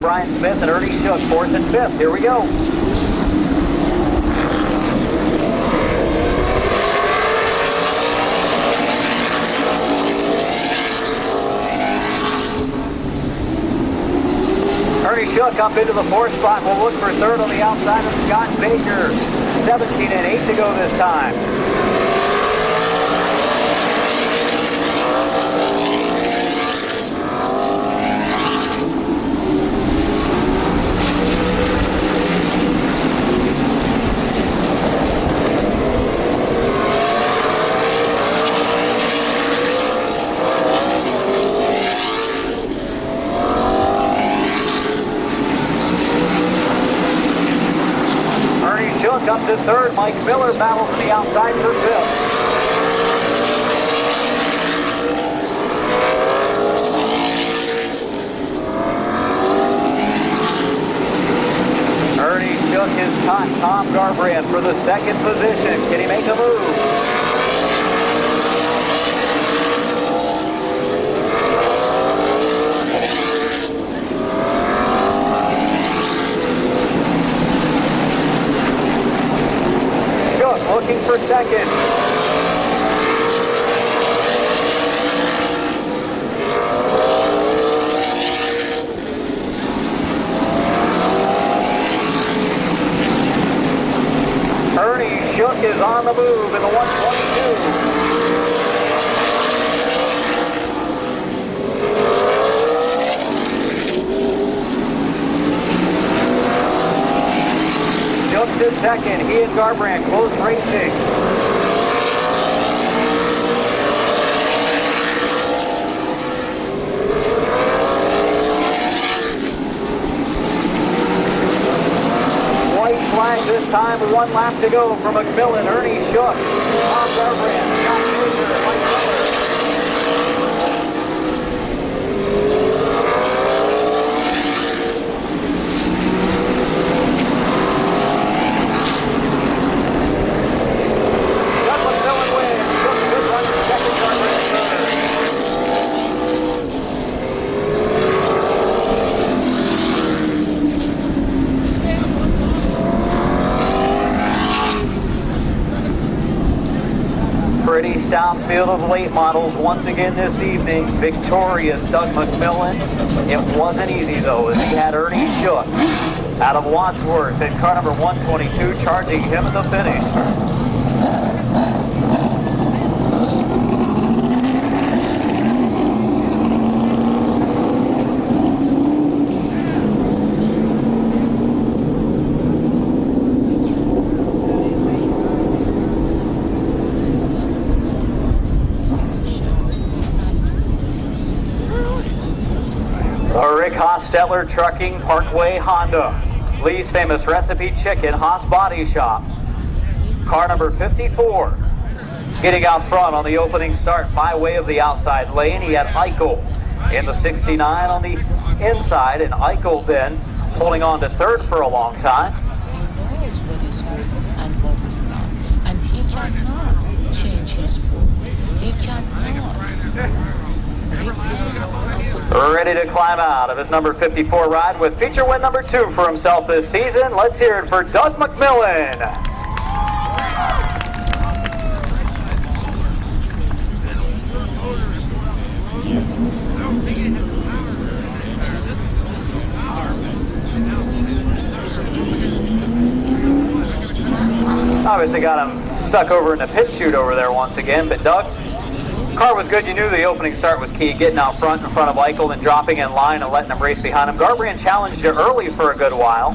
Brian Smith and Ernie Shook, 4th and 5th. Here we go. Ernie Shook up into the 4th spot. We'll look for 3rd on the outside of Scott Baker. 17 and 8 to go this time. Up to 3rd, Mike Miller battles on the outside for 5th. Ernie Shook has caught Tom Garbrandt for the 2nd position. Can he make a move? Looking for 2nd. Ernie Shook is on the move in the 122. To 2nd, he and Garbrandt close racing. White flag this time, 1 lap to go for McMillan, Ernie Shook, Tom Garbrandt, Scott Baker, Mike Miller. Pretty stout field of late models once again this evening. Victorious Doug McMillan. It wasn't easy though, as he had Ernie Shook out of Wadsworth in car number 122, charging him at the finish. Rick Hostetler Trucking, Parkway Honda. Lee's Famous Recipe Chicken, Haas Body Shop. Car number 54. Getting out front on the opening start by way of the outside lane, he had Eichel in the 69 on the inside, and Eichel then holding on to 3rd for a long time. And he cannot change his food. He cannot. Ready to climb out of his number 54 ride with feature win number 2 for himself this season. Let's hear it for Doug McMillan. Obviously got him stuck over in the pit chute over there once again, but Doug, car was good. You knew the opening start was key, getting out front in front of Eichel and dropping in line and letting him race behind him. Garbrandt challenged you early for a good while.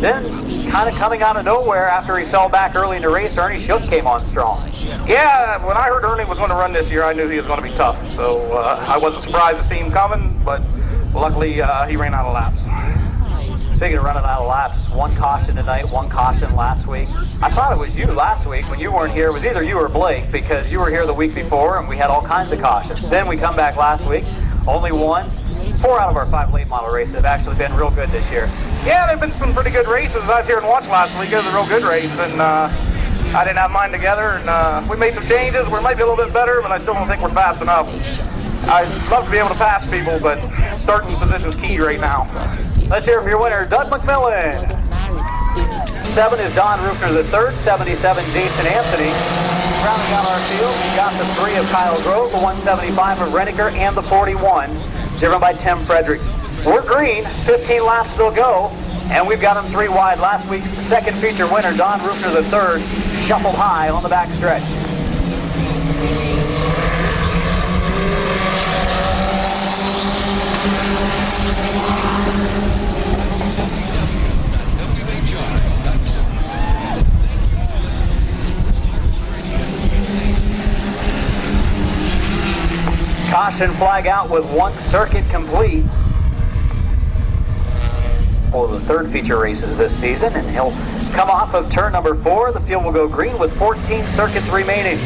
Then, kind of coming out of nowhere after he fell back early in the race, Ernie Shook came on strong. Yeah, when I heard Ernie was going to run this year, I knew he was going to be tough. So I wasn't surprised to see him coming, but luckily he ran out of laps. Speaking of running out of laps, 1 caution tonight, 1 caution last week. I thought it was you last week when you weren't here. It was either you or Blake, because you were here the week before and we had all kinds of cautions. Then we come back last week, only 1. 4 out of our 5 late model races have actually been real good this year. Yeah, there have been some pretty good races. I was here and watched last week. It was a real good race, and I didn't have mine together, and we made some changes. We might be a little bit better, but I still don't think we're fast enough. I'd love to be able to pass people, but starting position's key right now. Let's hear from your winner, Doug For McMillan. the married, they need to 7 is Don Rufner III, 77 Jason Anthony. Rounding out our field, we got the 3 of Kyle Grove, the 175 of Reniker, and the 41, driven by Tim Frederick. We're green, 15 laps still go, and we've got them 3 wide. Last week's second feature winner, Don Rufner III, shuffled high on the back stretch. Caution flag out with 1 circuit complete for the 3rd feature races this season, and he'll come off of turn number 4. The field will go green with 14 circuits remaining.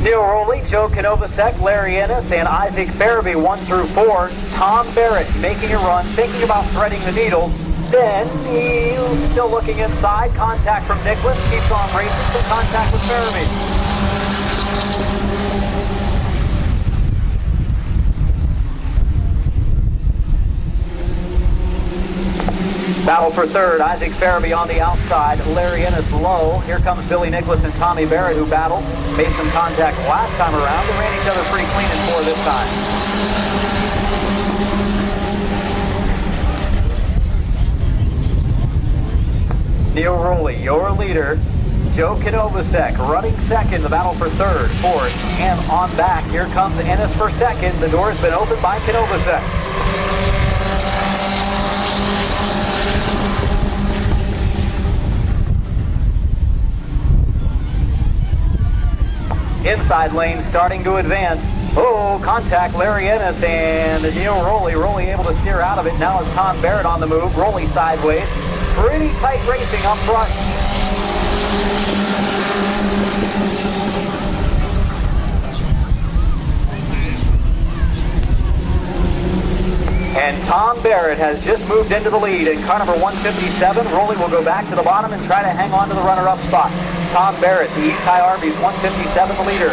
Neil Rowley, Joe Canovasek, Larry Ennis, and Isaac Farabee 1 through 4. Tom Barrett making a run, thinking about threading the needle. Then he's still looking inside. Contact from Nicholas. Keeps on racing. Some contact with Farabee. Battle for 3rd. Isaac Farabee on the outside. Larry Ennis low. Here comes Billy Nicholas and Tommy Barrett, who battled. Made some contact last time around. They ran each other pretty clean in 4 this time. Neil Rowley, your leader. Joe Canovasek running second. The battle for 3rd, 4th, and on back. Here comes Ennis for 2nd. The door has been opened by Canovasek. Inside lane starting to advance. Oh, contact Larry Ennis and Neil Rowley. Rowley able to steer out of it. Now is Tom Barrett on the move. Rowley sideways. Pretty tight racing up front. And Tom Barrett has just moved into the lead in car number 157. Rowley will go back to the bottom and try to hang on to the runner-up spot. Tom Barrett, the East High Arby's 157, the leader.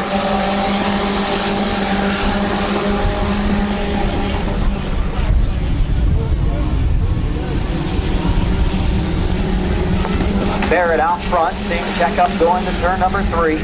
Barrett out front, seeing checkup going to turn number 3.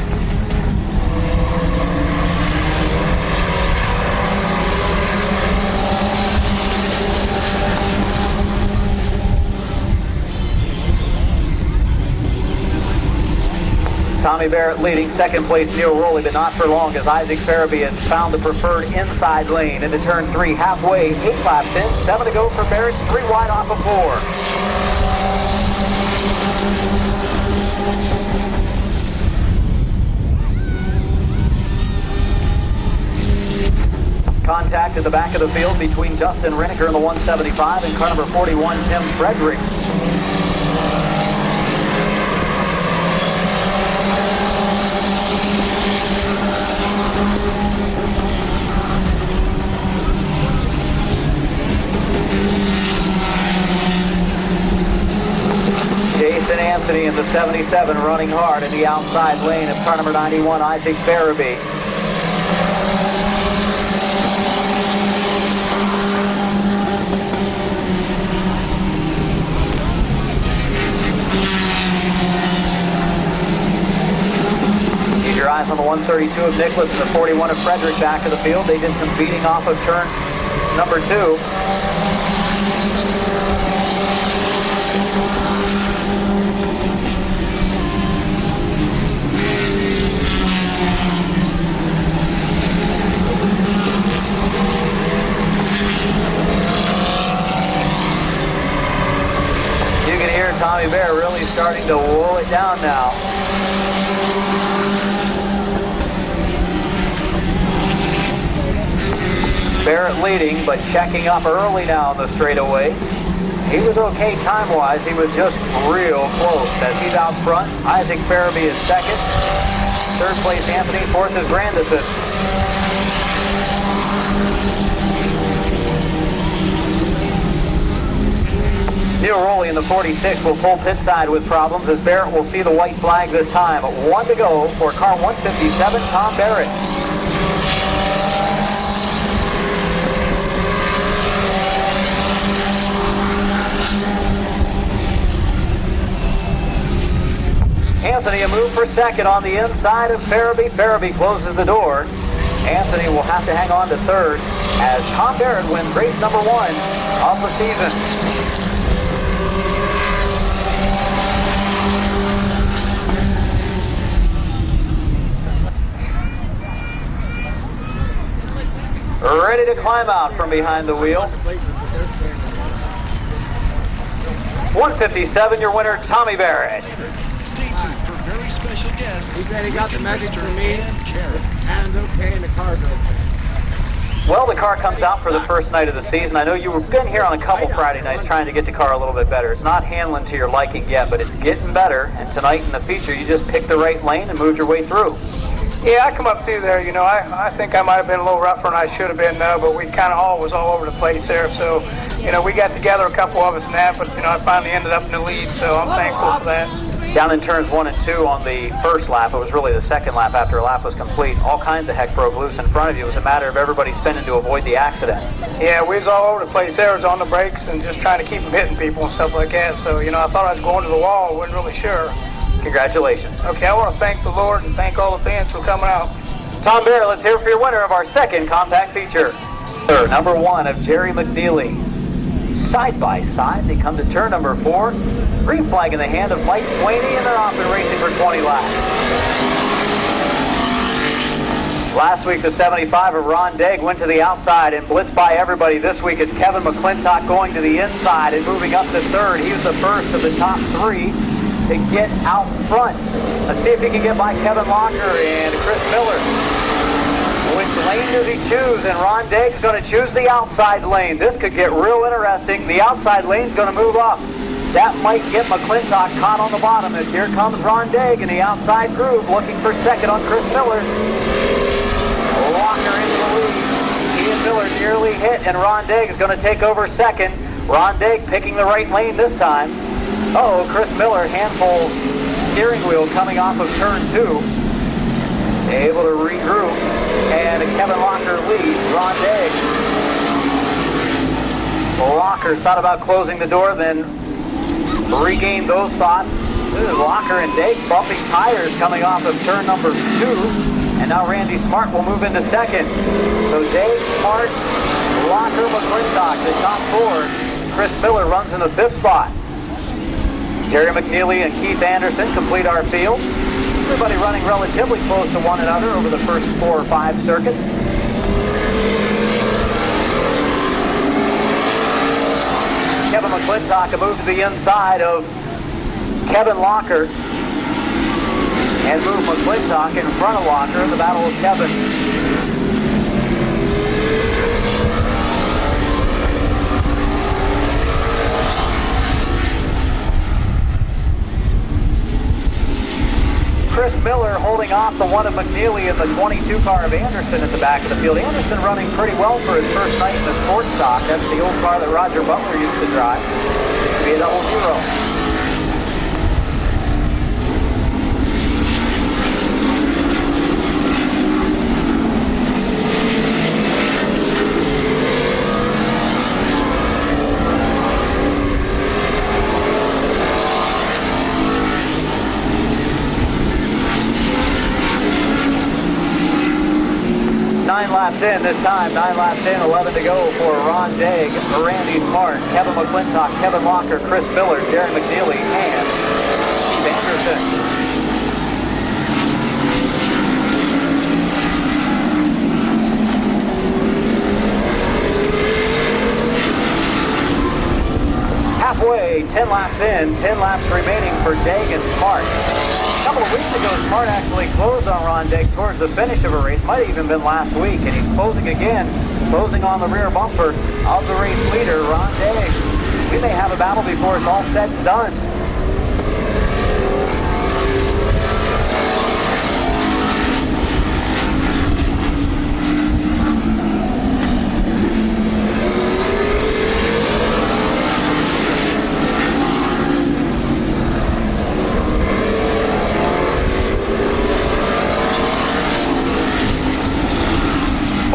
Tommy Barrett leading, second place Neil Rowley, but not for long as Isaac Farabee has found the preferred inside lane into turn 3, halfway, 8 laps in, 7 to go for Barrett, 3 wide off of 4. Contact at the back of the field between Justin Reniker in the 175 and car number 41, Tim Frederick. Jason Anthony in the 77 running hard in the outside lane of car number 91, Isaac Farabee. Keep your eyes on the 132 of Nicholas and the 41 of Frederick back of the field. They did some beating off of turn number 2. Tommy Barrett really starting to wool it down now. Barrett leading, but checking up early now in the straightaway. He was okay time-wise. He was just real close. As he's out front, Isaac Farabee is second. Third place, Anthony. Fourth is Grandison. Neil Rowley in the 46 will pull pit side with problems as Barrett will see the white flag this time. 1 to go for car 157, Tom Barrett. Anthony a move for second on the inside of Farabee. Farabee closes the door. Anthony will have to hang on to third as Tom Barrett wins race number 1 of the season. Ready to climb out from behind the wheel. 157, your winner, Tommy Barrett. He said he got the message from me, and okay, and the car's okay. Well, the car comes out for the first night of the season. I know you've been here on a couple Friday nights trying to get the car a little bit better. It's not handling to your liking yet, but it's getting better. And tonight in the feature, you just picked the right lane and moved your way through. Yeah, I come up through there, you know, I think I might have been a little rougher than I should have been, but we kind of all was all over the place there. So, you know, we got together, a couple of us and that, but, you know, I finally ended up in the lead, so I'm thankful for that. Down in turns 1 and 2 on the first lap, it was really the second lap after a lap was complete. All kinds of heck broke loose in front of you. It was a matter of everybody spinning to avoid the accident. Yeah, we was all over the place there. I was on the brakes and just trying to keep them hitting people and stuff like that. So, you know, I thought I was going to the wall. I wasn't really sure. Congratulations. Okay, I want to thank the Lord and thank all the fans for coming out. Tom Barrett, let's hear for your winner of our second compact feature. Number 1 of Jerry McNeely. Side by side, they come to turn number 4. Green flag in the hand of Mike Swaney, and they're off and racing for 20 laps. Last week, the 75 of Ron Daigg went to the outside and blitzed by everybody. This week, it's Kevin McClintock going to the inside and moving up to third. He was the first of the top 3 to get out front. Let's see if he can get by Kevin Locker and Chris Miller. Which lane does he choose? And Ron Daig's going to choose the outside lane. This could get real interesting. The outside lane's going to move up. That might get McClintock caught on the bottom as here comes Ron Daigg in the outside groove looking for second on Chris Miller. Locker into the lead. He and Miller nearly hit, and Ron Daigg is going to take over second. Ron Daigg picking the right lane this time. Oh, Chris Miller, handful steering wheel coming off of turn 2. Able to regroup, and Kevin Locker leads Ron Daigg. Locker thought about closing the door, then regained those thoughts. This is Locker and Daigg bumping tires coming off of turn number 2. And now Randy Smart will move into second. So Daigg, Smart, Locker, McClintock, the top 4. Chris Miller runs in the 5th spot. Jerry McNeely and Keith Anderson complete our field. Everybody running relatively close to one another over the first 4 or 5 circuits. Kevin McClintock a move to the inside of Kevin Locker and move McClintock in front of Locker in the battle of Kevin. Chris Miller holding off the one of McNeely in the 22 car of Anderson at the back of the field. Anderson running pretty well for his first night in the sports stock. That's the old car that Roger Butler used to drive. Be a double 0. Laps in this time, 9 laps in, 11 to go for Ron Daigg, Randy Smart, Kevin McClintock, Kevin Locker, Chris Miller, Jerry McNeely, and Steve Anderson. Halfway, 10 laps in, 10 laps remaining for Daigg and Smart. A couple of weeks ago, Smart actually closed on Ron Daigg towards the finish of a race. Might have even been last week, and he's closing again, closing on the rear bumper of the race leader, Ron Daigg. We may have a battle before it's all said and done.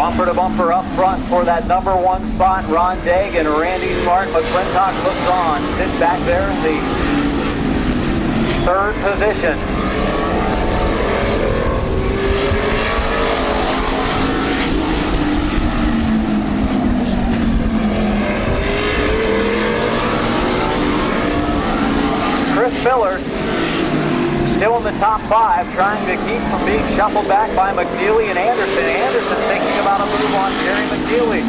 Bumper to bumper up front for that number 1 spot. Ron Degg and Randy Smart. McClintock looks on. Sits back there in the 3rd position. Chris Miller still in the top 5, trying to keep from being shuffled back by McNeely and Anderson. Anderson thinking about a move on Jerry McNeely.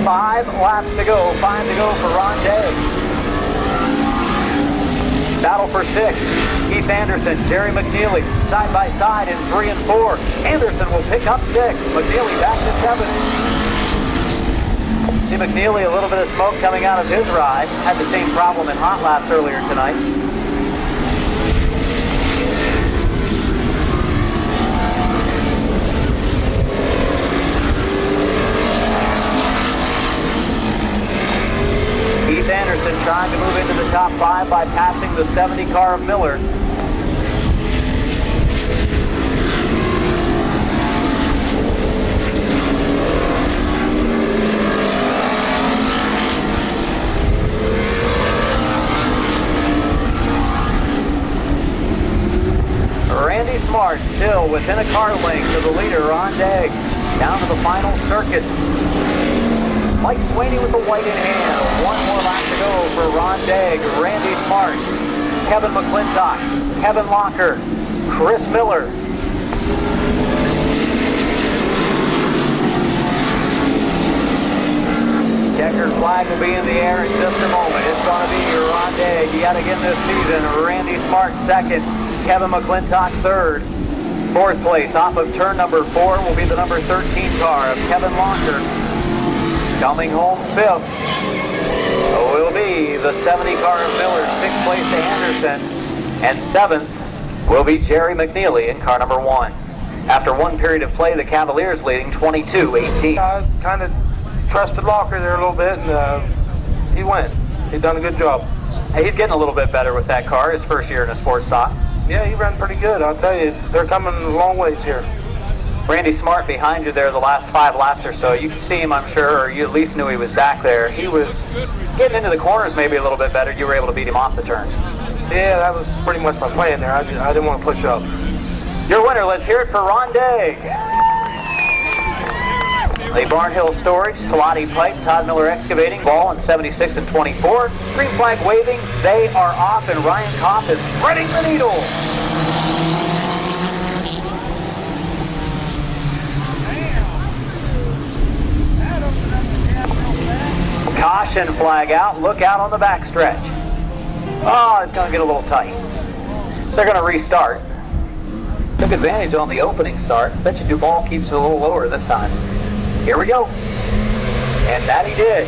5 laps to go, 5 to go for Ron Day. Battle for 6. Keith Anderson, Jerry McNeely, side by side in 3 and 4. Anderson will pick up 6. McNeely back to 7. See McNeely, a little bit of smoke coming out of his ride. Had the same problem in hot laps earlier tonight. Keith Anderson trying to move into the top 5 by passing the 70 car of Miller. Randy Smart still within a car length of the leader, Ron Degg. Down to the final circuit. Mike Swaney with the white in hand. 1 more lap to go for Ron Degg, Randy Smart, Kevin McClintock, Kevin Locker, Chris Miller. Checkered flag will be in the air in just a moment. It's going to be Ron Degg yet again this season. Randy Smart 2nd. Kevin McClintock 3rd. 4th place off of turn number 4 will be the number 13 car of Kevin Locker. Coming home 5th will be the 70 car of Miller. 6th place to Anderson. And 7th will be Jerry McNeely in car number 1. After 1 period of play, the Cavaliers leading 22-18. I kind of trusted Locker there a little bit, and he went. He done a good job. Hey, he's getting a little bit better with that car. His first year in a sports stock. Yeah, he ran pretty good. I'll tell you, they're coming a long ways here. Randy Smart behind you there the last 5 laps or so. You could see him, I'm sure, or you at least knew he was back there. He was getting into the corners maybe a little bit better. You were able to beat him off the turns. Yeah, that was pretty much my plan there. I didn't want to push up. Your winner, let's hear it for Ron Degg. The Barnhill Storage, Salati Pipe, Todd Miller Excavating, ball in 76 and 24. Green flag waving, they are off, and Ryan Kopp is threading the needle. Caution flag out, look out on the backstretch. Oh, it's going to get a little tight. They're going to restart. Took advantage on the opening start. Bet you Duvall keeps it a little lower this time. Here we go. And that he did.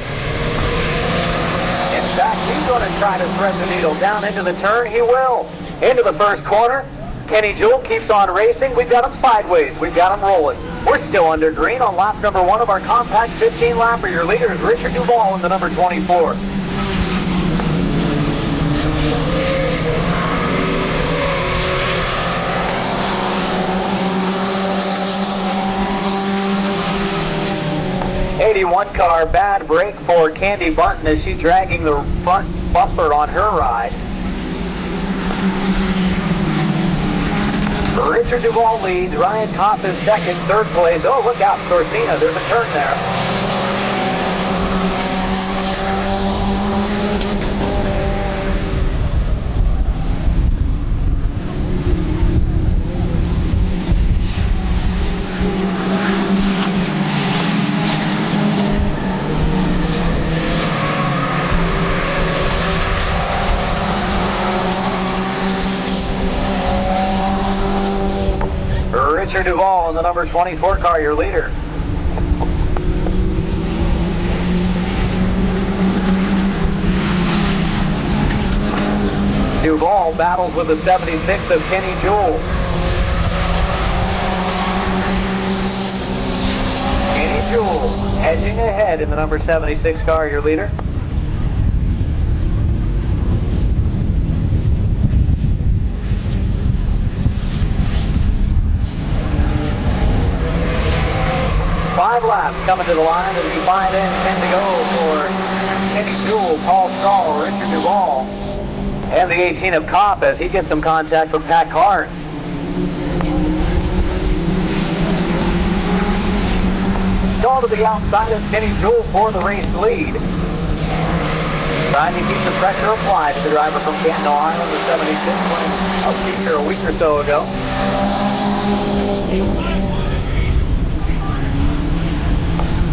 In fact, he's going to try to thread the needle down into the turn. He will. Into the first corner. Kenny Jewell keeps on racing. We've got him sideways. We've got him rolling. We're still under green on lap number 1 of our compact 15 lapper. Your leader is Richard Duvall in the number 24. '81 car, bad break for Candy Bunton as she's dragging the front bumper on her ride. Richard Duvall leads. Ryan Kopp is 2nd, 3rd place. Oh, look out, Corsina. There's a turn there. Richard Duvall in the number 24 car, your leader. Duvall battles with the 76 of Kenny Jewell. Kenny Jewell edging ahead in the number 76 car, your leader. 5 laps coming to the line as we find in 10 to go for Kenny Jewell, Paul Stahl, Richard Duvall, and the 18 of Kopp as he gets some contact from Pat Carnes. Stahl to the outside of Kenny Jewell for the race lead. Trying to keep the pressure applied to the driver from Canton, Ohio, the 76, winning a feature a week or so ago.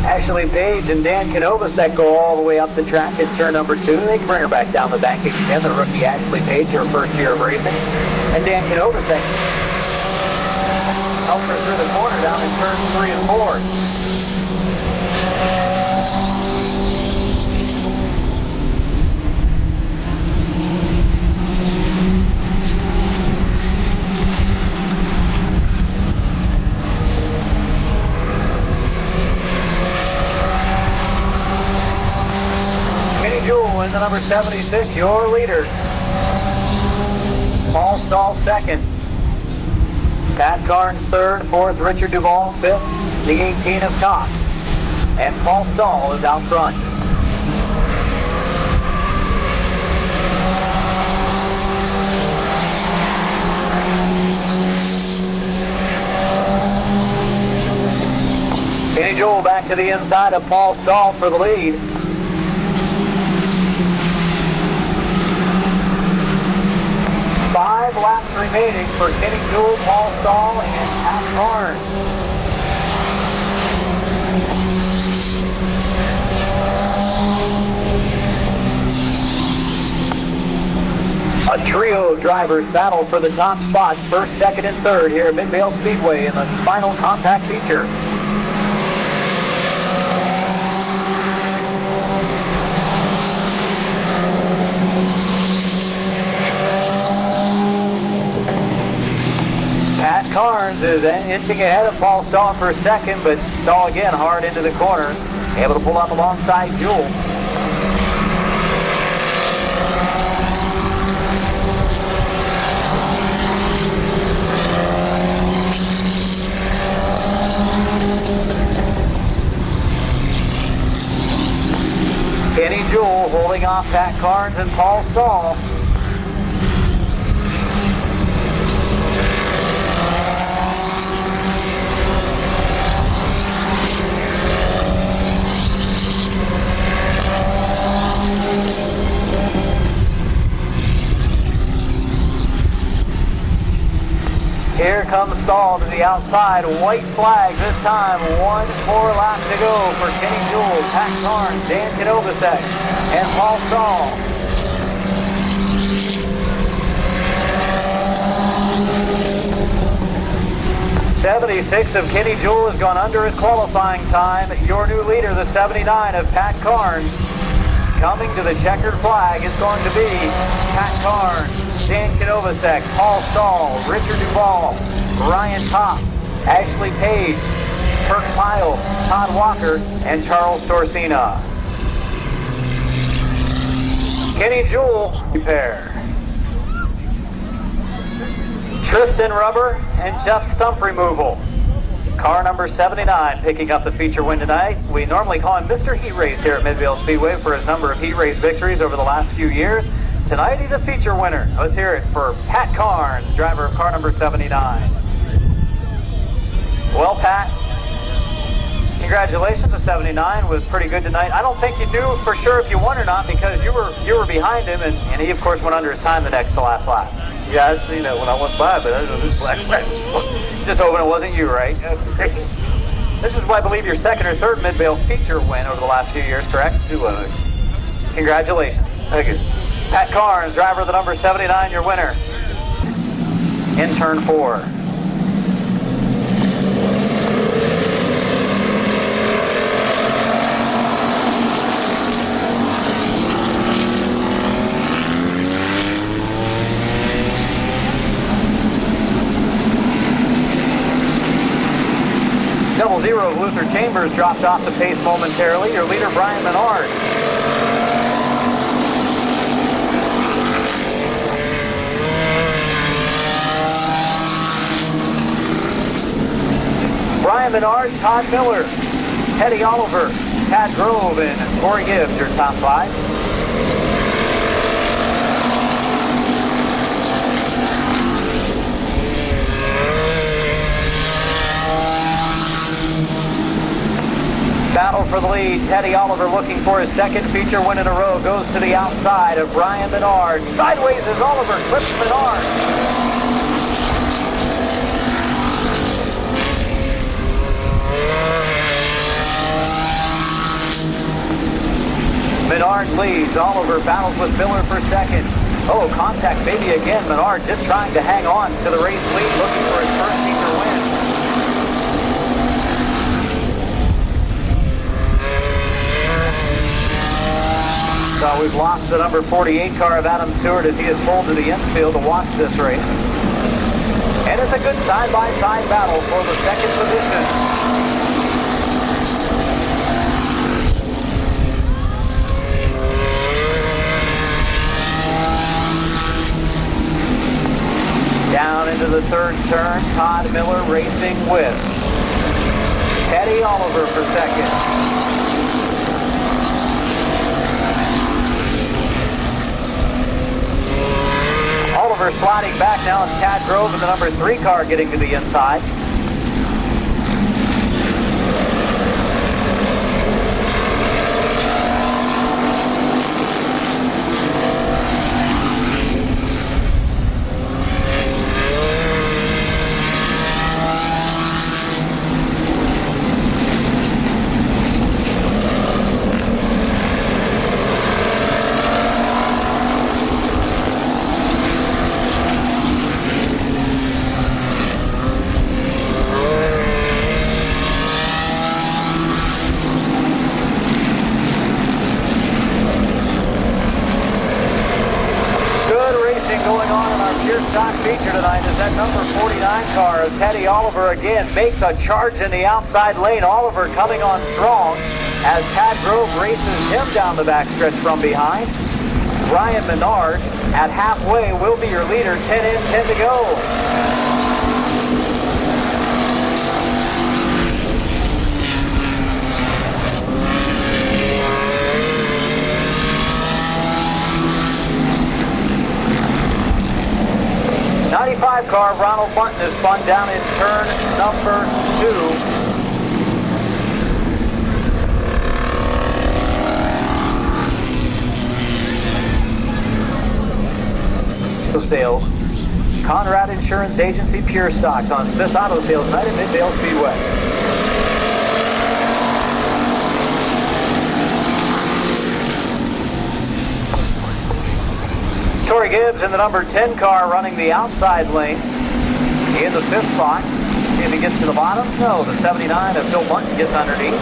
Ashley Page and Dan Canovasek go all the way up the track at turn number 2. They can bring her back down the bank again. The rookie Ashley Page, her first year of racing. And Dan Canovasek helps her through the corner down in turns 3 and 4. In the number 76, your leader. Paul Stahl second. Pat Carnes third, fourth Richard Duvall, fifth the 18 of Kopp. And Paul Stahl is out front. Kenny Jewell back to the inside of Paul Stahl for the lead. Five laps remaining for Kenny Jewell, Paul Stahl, and Pat Carnes. A trio of drivers battle for the top spots, first, second, and third here at Midvale Speedway in the final compact feature. Pat Carnes is inching ahead of Paul Stahl for second, but Stahl again hard into the corner, able to pull up alongside Jewell. Kenny Jewell holding off Pat Carnes and Paul Stahl. Here comes Stahl to the outside. White flag this time. 1 more lap to go for Kenny Jewell, Pat Carnes, Dan Canovasek, and Paul Stahl. '76 of Kenny Jewell has gone under his qualifying time. Your new leader, the 79 of Pat Carnes. Coming to the checkered flag is going to be Pat Carnes, Dan Canovasek, Paul Stahl, Richard Duvall, Ryan Kopp, Ashley Page, Kirk Pyle, Todd Walker, and Charles Torsina. Kenny Jewell, pair. Tristan Rubber and Jeff Stump removal. Car number 79 picking up the feature win tonight. We normally call him Mr. Heat Race here at Midvale Speedway for his number of heat race victories over the last few years. Tonight he's a feature winner. Let's hear it for Pat Carnes, driver of car number 79. Well, Pat, congratulations. The 79 was pretty good tonight. I don't think you knew for sure if you won or not because you were behind him, and he of course went under his time the next to last lap. Yeah, I seen that when I went by, but I didn't know this black flag was. Just hoping it wasn't you, right? This is, I believe, your second or third Midvale feature win over the last few years, correct? It was. Congratulations. Thank you. Pat Carnes, driver of the number 79, your winner in turn 4. Double zero of Luther Chambers dropped off the pace momentarily. Your leader, Brian Menard. Brian Menard, Todd Miller. Teddy Oliver, Tad Grove, and Corey Gibbs, your top five. Battle for the lead. Teddy Oliver looking for his second feature win in a row. Goes to the outside of Brian Menard. Sideways as Oliver clips Menard. Menard leads. Oliver battles with Miller for second. Oh, contact maybe again. Menard just trying to hang on to the race lead, looking for his first feature win. So we've lost the number 48 car of Adam Stewart as he is pulled to the infield to watch this race. And it's a good side-by-side battle for the second position. Down into the third turn, Todd Miller racing with Teddy Oliver for second. Oliver sliding back now. It's Tad Grove and the number 3 car getting to the inside. Feature tonight is that number 49 car of Teddy Oliver again makes a charge in the outside lane. Oliver coming on strong as Tad Grove races him down the backstretch from behind. Ryan Menard at halfway will be your leader. 10 in, 10 to go. Car of Ronald Bunton is spun down in turn number 2. Sales. Conrad Insurance Agency Pure Stocks on Smith Auto Sales night at Midvale Speedway. Corey Gibbs in the number 10 car running the outside lane in the 5th spot. If he gets to the bottom, no, the 79 of Phil Bunton gets underneath.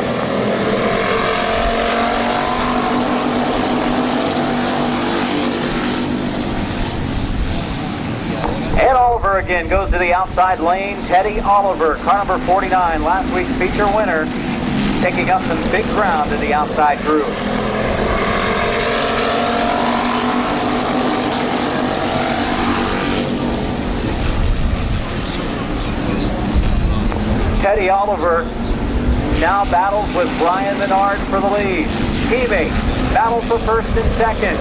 And Oliver again goes to the outside lane. Teddy Oliver, car number 49, last week's feature winner, picking up some big ground in the outside groove. Teddy Oliver now battles with Brian Menard for the lead. Teammates battle for first and second.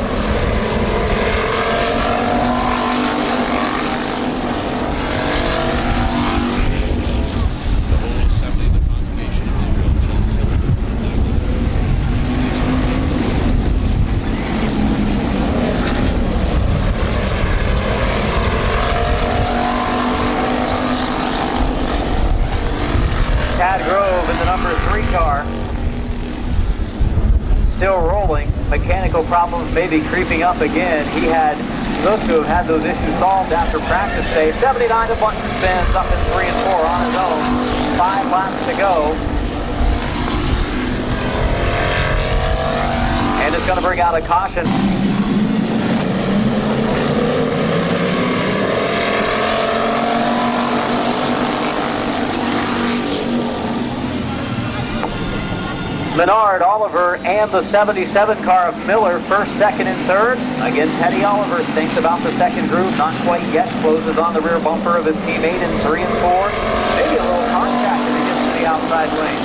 Tad Grove in the number 3 car. Still rolling. Mechanical problems may be creeping up again. He looked to have had those issues solved after practice day. 79 to Bunton spins up in 3 and 4 on his own. 5 laps to go. And it's going to bring out a caution. Menard, Oliver, and the 77 car of Miller, first, second, and third. Again, Teddy Oliver thinks about the second groove, not quite yet. Closes on the rear bumper of his teammate in 3 and 4. Maybe a little contact as he gets to the outside lane.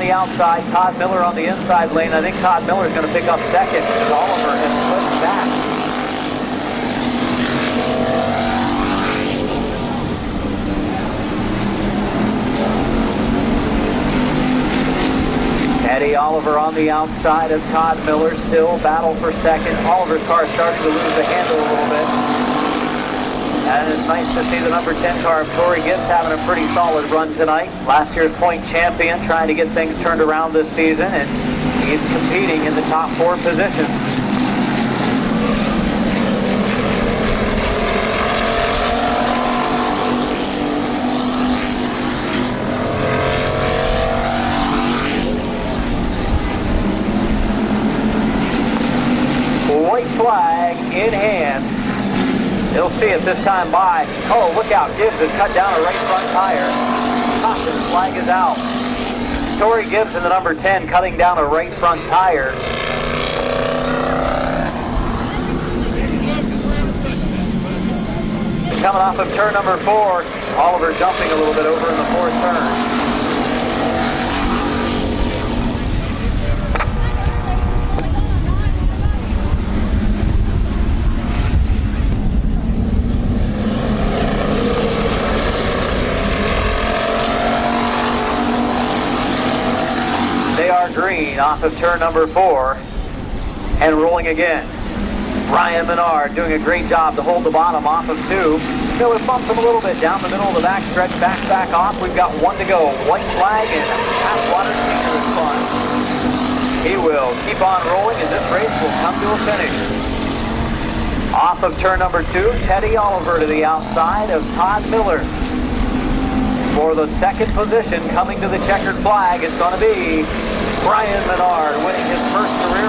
the outside, Todd Miller on the inside lane. I think Todd Miller is going to pick up second as Oliver has pushed back. Eddie Oliver on the outside of Todd Miller, still battle for second. Oliver's car is starting to lose the handle a little bit. And it's nice to see the number 10 car of Torrey Gibbs having a pretty solid run tonight. Last year's point champion, trying to get things turned around this season, and he's competing in the top 4 positions. White flag in hand. They'll see it this time by. Oh, look out. Gibbs has cut down a right front tire. Caution flag is out. Torrey Gibbs in the number 10 cutting down a right front tire. Coming off of turn number 4. Oliver jumping a little bit over in the 4th turn. Green off of turn number 4 and rolling again. Ryan Menard doing a great job to hold the bottom off of 2. So it bumps him a little bit down the middle of the back stretch, back off. We've got 1 to go. White flag and Passwater Senior is fun. He will keep on rolling and this race will come to a finish. Off of turn number 2, Teddy Oliver to the outside of Todd Miller. For the second position, coming to the checkered flag, is going to be Brian Menard, winning his first career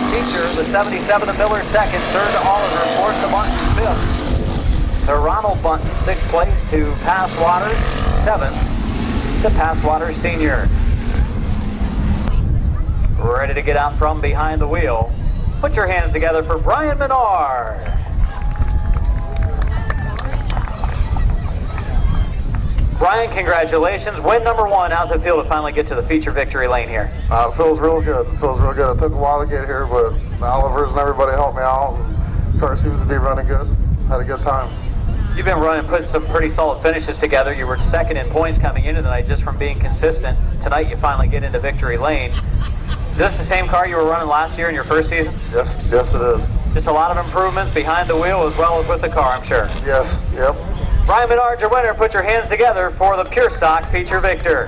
feature. The 77 to Miller second, third to Oliver, fourth to Bunton, fifth to Ronald Bunton, sixth place to Passwater, seventh to Passwater Senior. Ready to get out from behind the wheel. Put your hands together for Brian Menard. Brian, congratulations. Win number 1. How's it feel to finally get to the feature victory lane here? It feels real good. It feels real good. It took a while to get here, but Oliver's and everybody helped me out. And the car seems to be running good. Had a good time. You've been running, putting some pretty solid finishes together. You were second in points coming into tonight just from being consistent. Tonight you finally get into victory lane. Is this the same car you were running last year in your first season? Yes it is. Just a lot of improvements behind the wheel as well as with the car, I'm sure. Yes, yep. Brian Menard, your winner. Put your hands together for the Pure Stock feature victor.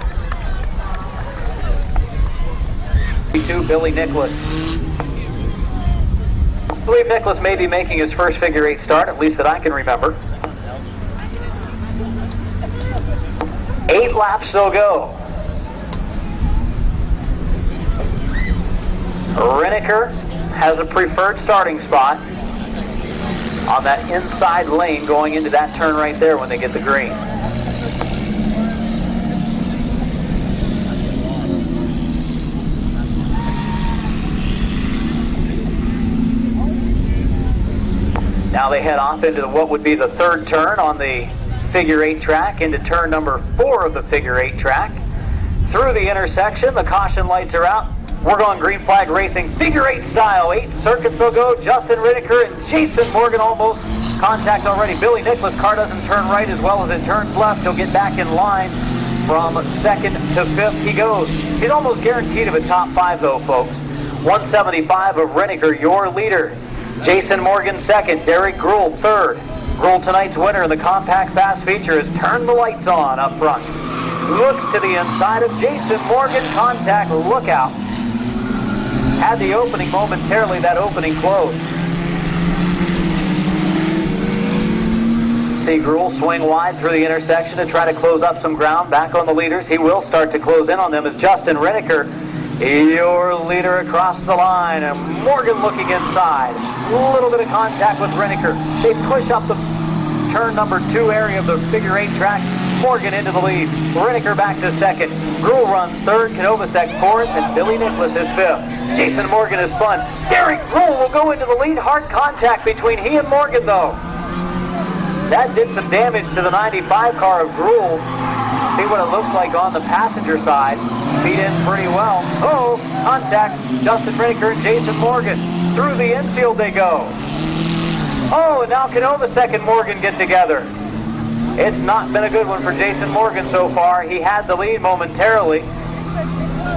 2, Billy Nicholas. I believe Nicholas may be making his first figure 8 start, at least that I can remember. 8 laps still go. Renneker has a preferred starting spot on that inside lane going into that turn right there when they get the green. Now they head off into what would be the 3rd turn on the figure 8 track, into turn number 4 of the figure 8 track. Through the intersection, the caution lights are out. We're going green flag racing, figure 8 style. 8 circuits will go. Justin Riddicker and Jason Morgan almost contact already. Billy Nicholas' car doesn't turn right as well as it turns left. He'll get back in line from 2nd to 5th. He goes. He's almost guaranteed of a top 5 though, folks. 175 of Riddicker, your leader. Jason Morgan 2nd. Derek Gruhl 3rd. Gruhl, tonight's winner in the compact fast feature, has turned the lights on up front. Looks to the inside of Jason Morgan. Contact, look out. Had the opening momentarily, that opening closed. See Gruhl swing wide through the intersection to try to close up some ground. Back on the leaders. He will start to close in on them as Justin Riddicker, your leader, across the line. And Morgan looking inside. A little bit of contact with Riddicker. They push up the turn number 2 area of the figure 8 track. Morgan into the lead. Riddicker back to 2nd. Gruhl runs 3rd. Konovacek 4th. And Billy Nicholas is 5th. Jason Morgan is spun. Derek Gruhl will go into the lead. Hard contact between he and Morgan, though. That did some damage to the 95 car of Gruhl. See what it looks like on the passenger side. feed in pretty well. Oh, contact. Justin Raker and Jason Morgan. Through the infield they go. Oh, and now Canovasek and Morgan get together. It's not been a good one for Jason Morgan so far. He had the lead momentarily.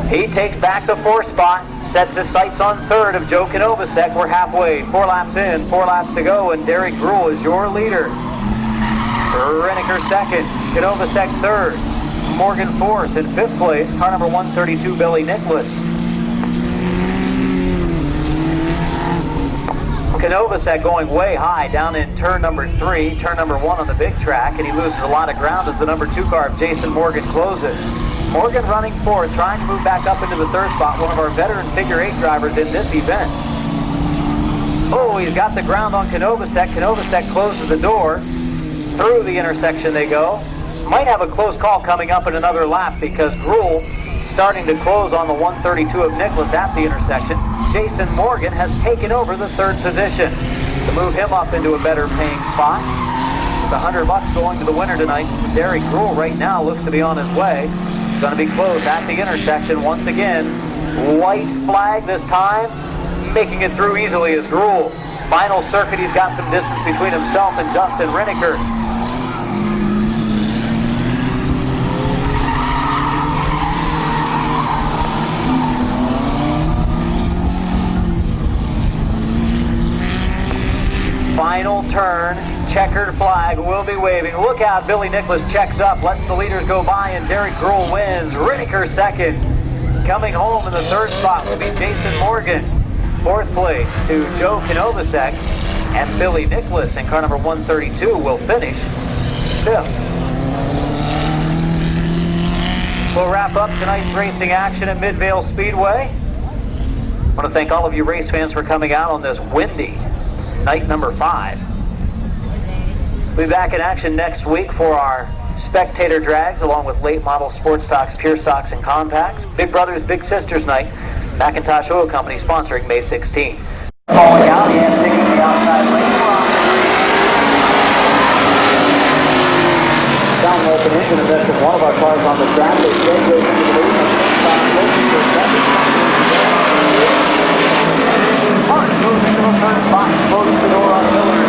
He takes back the 4th spot, sets his sights on 3rd of Joe Canovasek. We're halfway, 4 laps in, 4 laps to go, and Derek Gruhl is your leader. Renniker 2nd, Canovasek 3rd, Morgan 4th. In 5th place, car number 132, Billy Nicholas. Canovasek going way high down in turn number 3, turn number 1 on the big track, and he loses a lot of ground as the number 2 car of Jason Morgan closes. Morgan running 4th, trying to move back up into the 3rd spot, one of our veteran figure 8 drivers in this event. Oh, he's got the ground on Canovasek. Canovasek closes the door. Through the intersection they go. Might have a close call coming up in another lap because Gruhl starting to close on the 132 of Nicholas at the intersection. Jason Morgan has taken over the 3rd position to move him up into a better paying spot. With $100 going to the winner tonight. Derek Gruhl right now looks to be on his way. Going to be close at the intersection once again. White flag this time. Making it through easily is Gruhl. Final circuit, he's got some distance between himself and Justin Renniker. Final turn, checkered flag will be waving. Look out, Billy Nicholas checks up, lets the leaders go by, and Derek Gruhl wins. Renniker 2nd. Coming home in the 3rd spot will be Jason Morgan. 4th place to Joe Canovasek, and Billy Nicholas in car number 132 will finish 5th. We'll wrap up tonight's racing action at Midvale Speedway. I want to thank all of you race fans for coming out on this windy night number 5. We'll be back in action next week for our spectator drags along with late model sports stocks, pure stocks, and compacts. Big Brothers, Big Sisters night. McIntosh Oil Company sponsoring May 16th. Falling out, he has taken the outside lane. Down open engine event of one of our cars on the track. They stay goes into the lead. Mark moves into the 3rd spot, closes the door on Miller.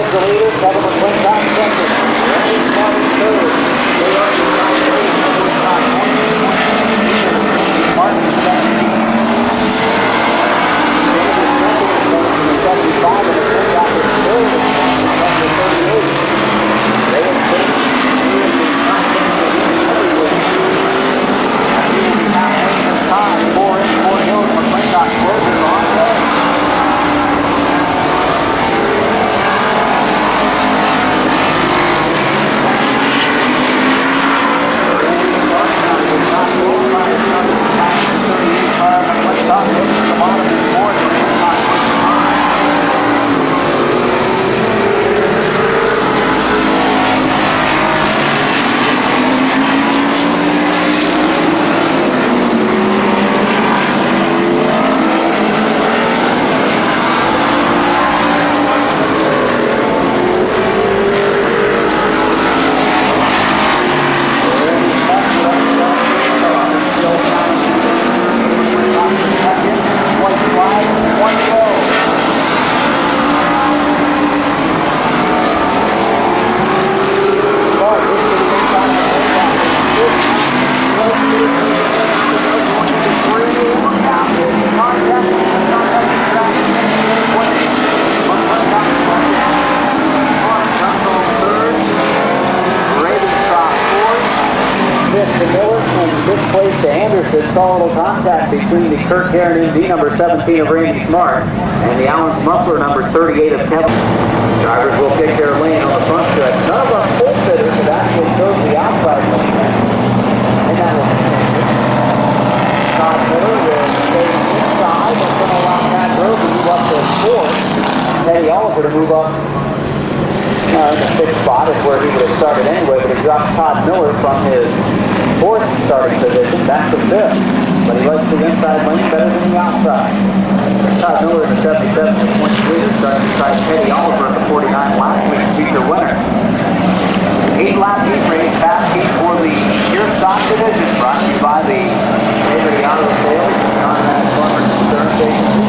The leader, Kevin McClintock second. Randy Martin 3rd. They are in line 3rd. Martin 17. David Smith is coming from the 75 and McClintock is 3rd. Number 38. They have been in the top 10 of the league everywhere. And he will be halfway this time. 4 in, 4 goes. McClintock closes on way. Solid contact between the Kurt Karen MD number 17 of Randy Smart and the Allen Smuffler number 38 of Kevin. Drivers will pick their lane on the front stretch. None of our full fitters have actually chose the outside lane. And that will Todd Miller will stay inside. That's going to allow Pat Grove to move up to 4th. Teddy Oliver to move up to 6th anyway, but it dropped Todd Miller from his fourth starting position back to fifth. But he likes the inside lane better than the outside. Todd Miller in the 77 points leader, starting beside Teddy Oliver at the 49 last week's feature winner. 8-lap heat race, fast heat for the pure stock division, brought to you by the Liberty Auto Sales, Conrad Farmers Insurance Agency.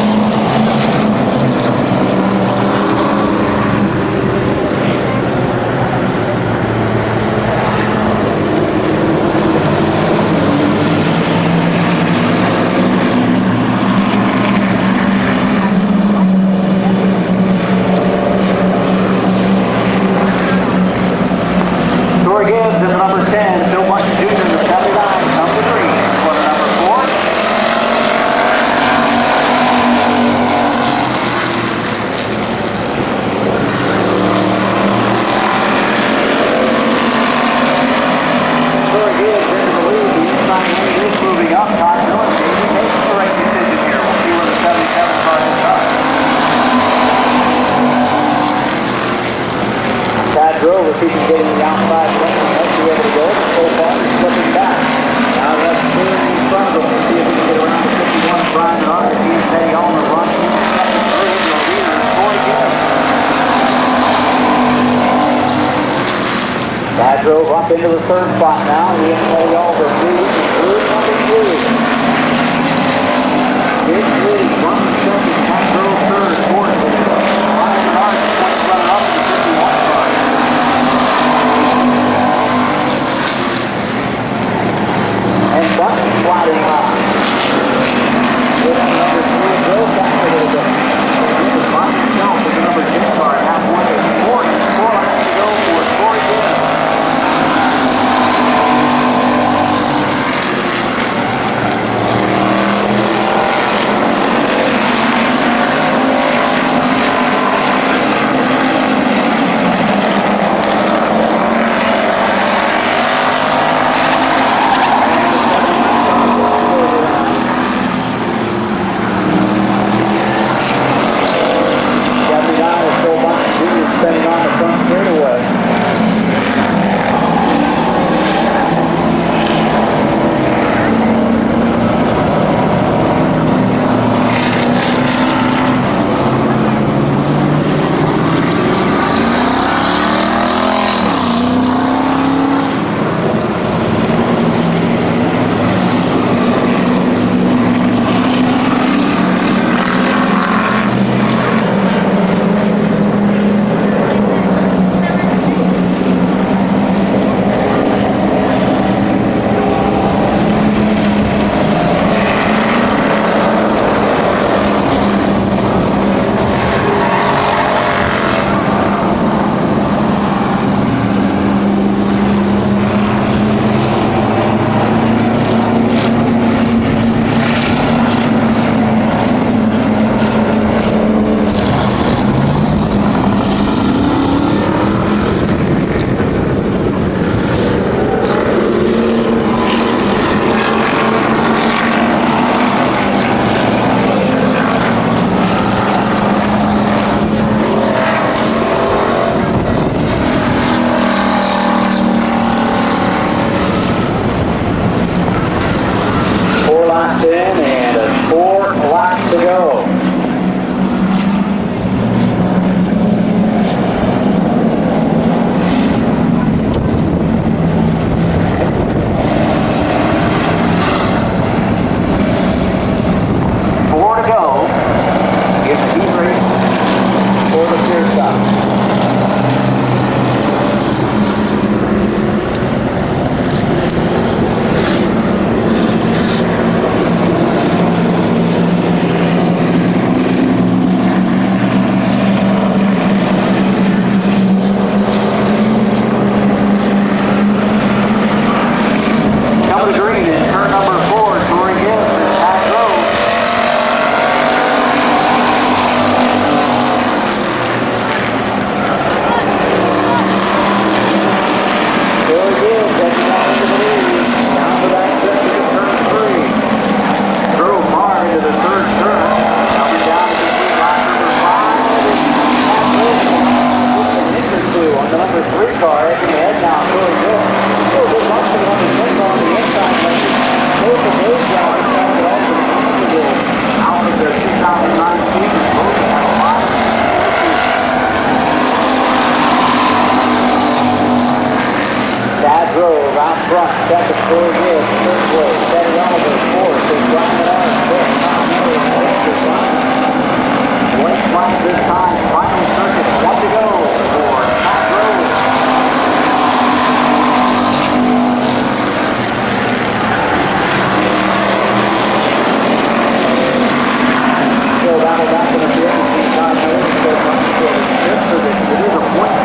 Drove up into the third spot now. He and Teddy Oliver lead through number 2. Big lead from the second. Pat drove third. Fourth. Ryan Menard points running up to the 51 car. And Button sliding high. With number 3 drove back a little bit. He was by himself with the number 10 car halfway. 4 laps to go for Corey Gibbs. Tad drove out front, second for Gibbs, third place, Teddy Oliver, fourth, is Brian Lawrence, fifth, Tom Miller, sixth is Ryan. White flag this time, final circuit, one to go for Tad Drove. Still battle back in the field between Tom Miller and Phil Ryan for the fifth position. It is a point.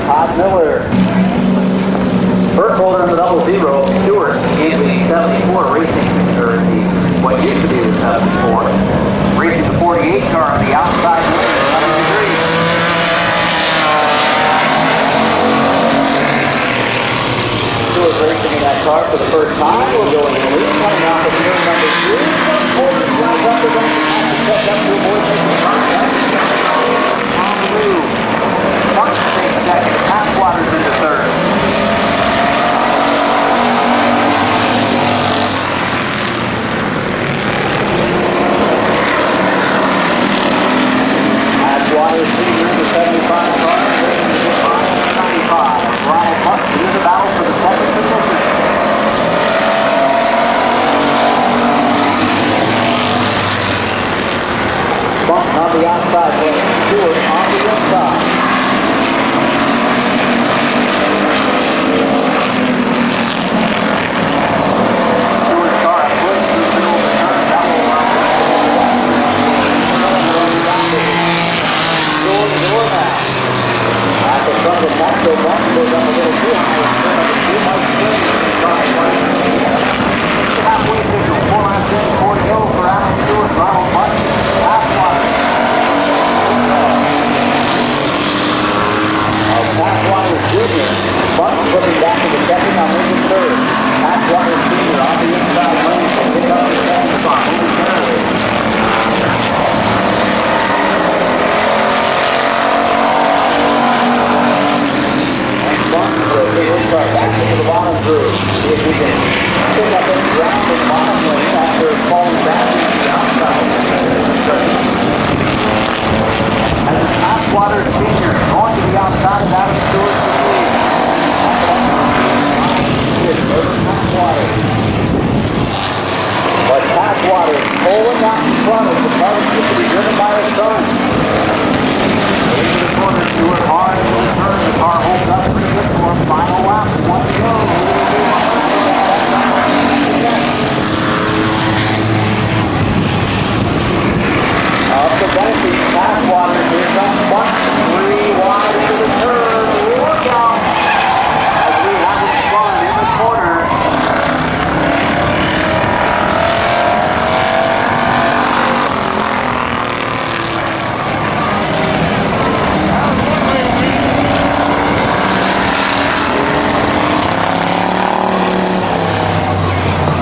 Todd Miller. First holder in the double zero, Stewart, in the 74 racing, or the what used to be the 74. Racing the 48 car on the outside lane, 11 degrees. Stewart racing in that car for the first time. We'll go in the lead, coming off of turn number 2. Holder drives up the bank, has to catch up to avoid making the car. On the move. Martin takes second, Passwater's into third. Passwater's senior in the 75 car, racing to the 95. Ronald Martin is in the battle for the second position. Bump on the outside lane, Stewart on the inside. Stewart's car at foot through the middle of the turn. That will run door to door now. At the front of Maxo Bump goes up a little too high. Too much swing in the car. Halfway signal, 4 laps in, 4 to go for Adam Stewart, Ronald Martin. Passwater Jr. Martin flipping back to the second, now moving third. Passwater Sr. on the inside lane to pick up the second spot, moving fairway. And Martin will take his car back into the bottom groove. See if he can pick up any ground in bottom lane after falling back into the outside. As a Passwater Sr. going to the outside of Adam Stewart to the lead. Passwater. But Passwater pulling out in front of the car that used to be driven by his son. Into the corner, Stewart hard into the turn. The car holds up pretty good for him. Final lap, one to go. Up the bench, Passwater, here comes Martin, 3 wide into the turn, look out, as we have it spun in the corner.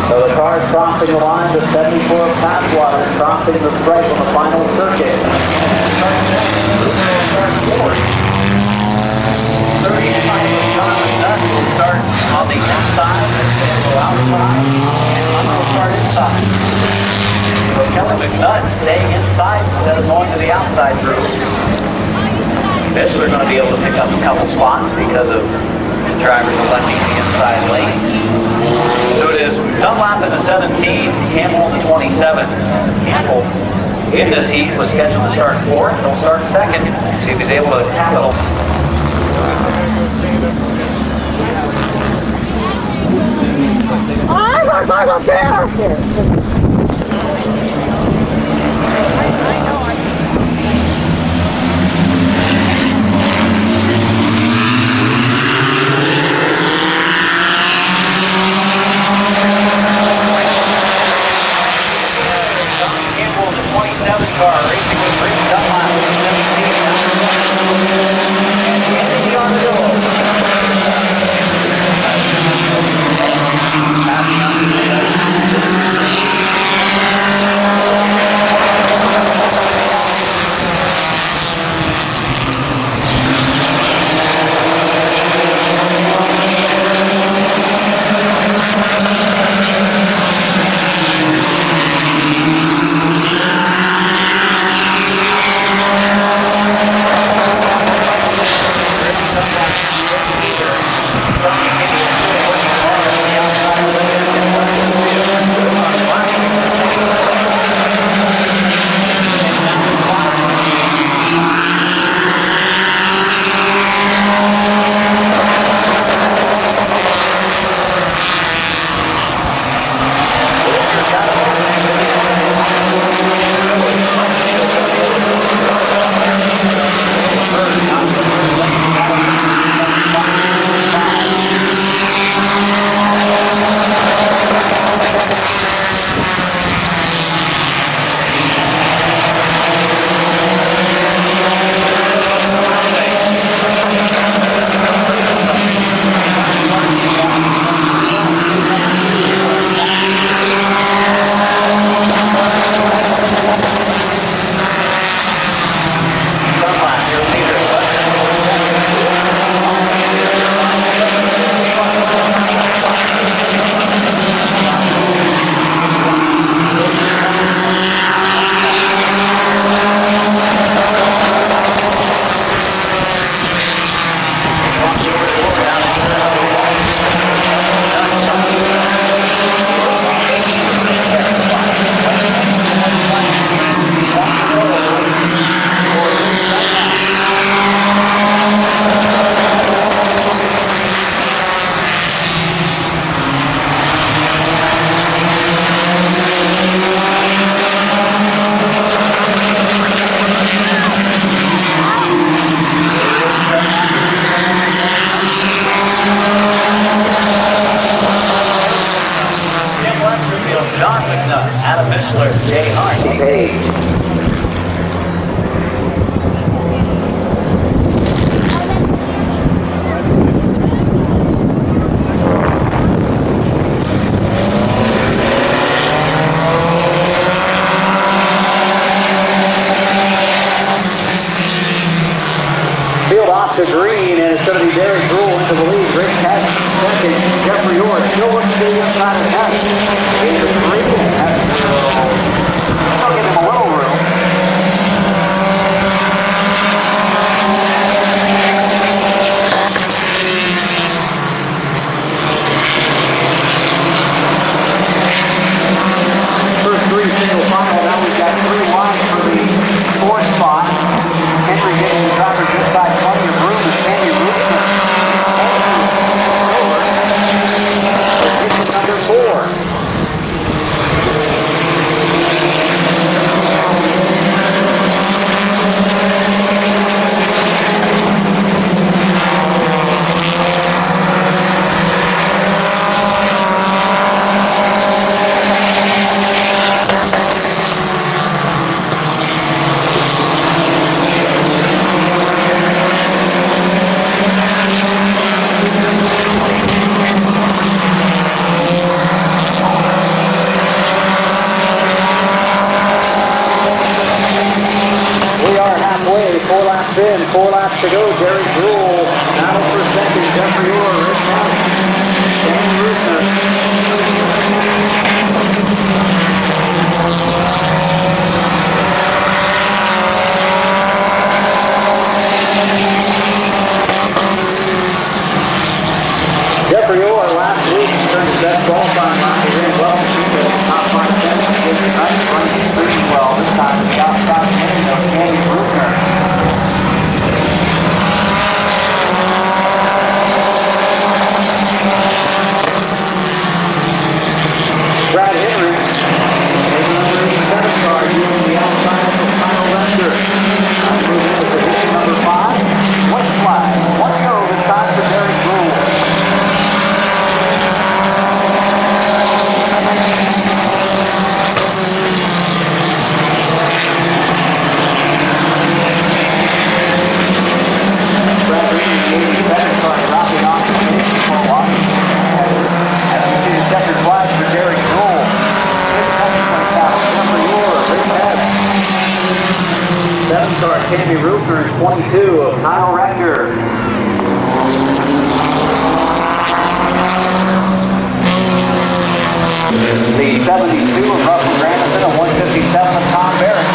So the car is crossing the line, the 74 Passwater crossing the stripe on the final circuit. 35 of Jonathan Nutt will start on the inside, and go outside, and Nutt will start inside. So Kelly McNutt staying inside instead of going to the outside group. Eventually they're going to be able to pick up a couple spots because of the drivers electing the inside lane. So it is Dunlap in the 17, Campbell in the 27. Campbell in this heat was scheduled to start fourth. He'll start second. See if he's able to tackle. I'm a bear! Campbell in the 27 car, racing with Rick Dunlap in the 17. And Anthony Armadillo. Passing on to the off to green, and it's going to be Derek Rule into the lead. Rick Hess second. Jeffrey Orr still looking to the inside of Hess. Into three, and Hess will still give him a little room. First three single file. Now we've got 3 wide for the fourth spot. Henry getting the driver just by 20 of room is Sandy Rooster. Position number 4. In 4 laps to go. Derek Rule battle for second. Jeffrey Orr, Rick Hess, Dan Rooster. Jeffrey Orr last week turned his best qualifying line. He ran well in the top 5 seconds. He was nice running pretty well. This time to the outside lane of Dan Rooster. Brad Henry, number 87 car, using the outside of the final lefter. Moving into position number 5. White flag. 1 go this time for Derek Rule. Brad Henry, the 87 car, dropping off the finish for a while. As we see the checkered flag for Derek Rule. Seven car Tammy Roofer, 22 of Kyle Rector. The 72 of Russell Grandison and 157 of Tom Barrett.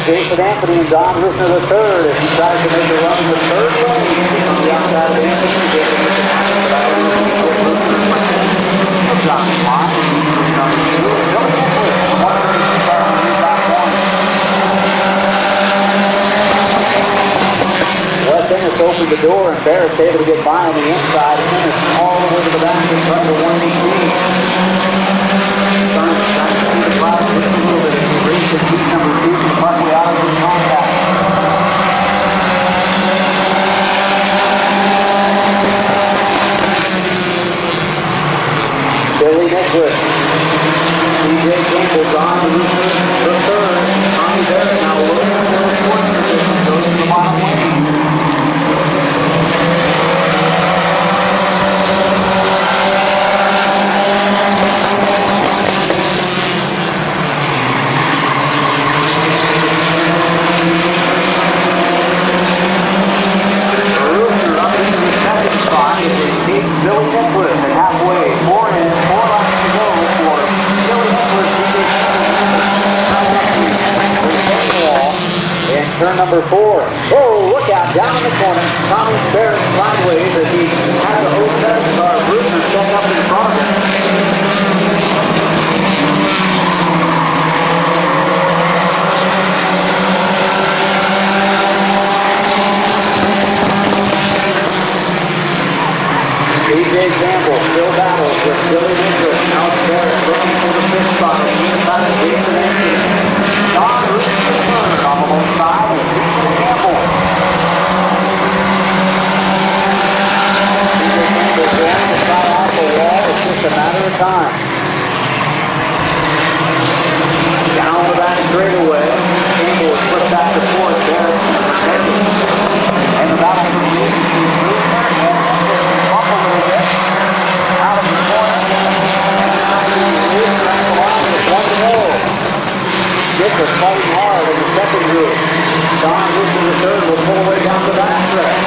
Jason Anthony and Don Rissner III as he tries to make a run in the third lane on the outside of Anthony. Jason makes it happen, but I don't know if he's going to John Watt. Billy Nicholas, the 132 car on the back one. Wes Ennis opened the door and Barrett's able to get by on the inside. Ennis all the way to the back in front of the 118. Burns trying to see the cloud just a little bit as he races heat number 2 from Parkway out of his contact. Billy Nicholas, CJ Campbell, Don Rooster, the third. Tommy Barrett now looking for the fourth position, goes to the bottom lane. Billy Nicholas at halfway, 4 in, 4 laps to go for Billy Nicholas. And turn number 4. Oh, look out, down in the corner. Tommy Barrett sideways as he has a 07 car. Rooster stuck up in front of him. CJ Campbell still battles with Billy Nicholas. Now it's Barrett looking for the 5th spot on the inside of Jason Anthony. Don Rooster on the left side and CJ Campbell fighting hard in the second group. Don Luke in the third will pull away down the back stretch.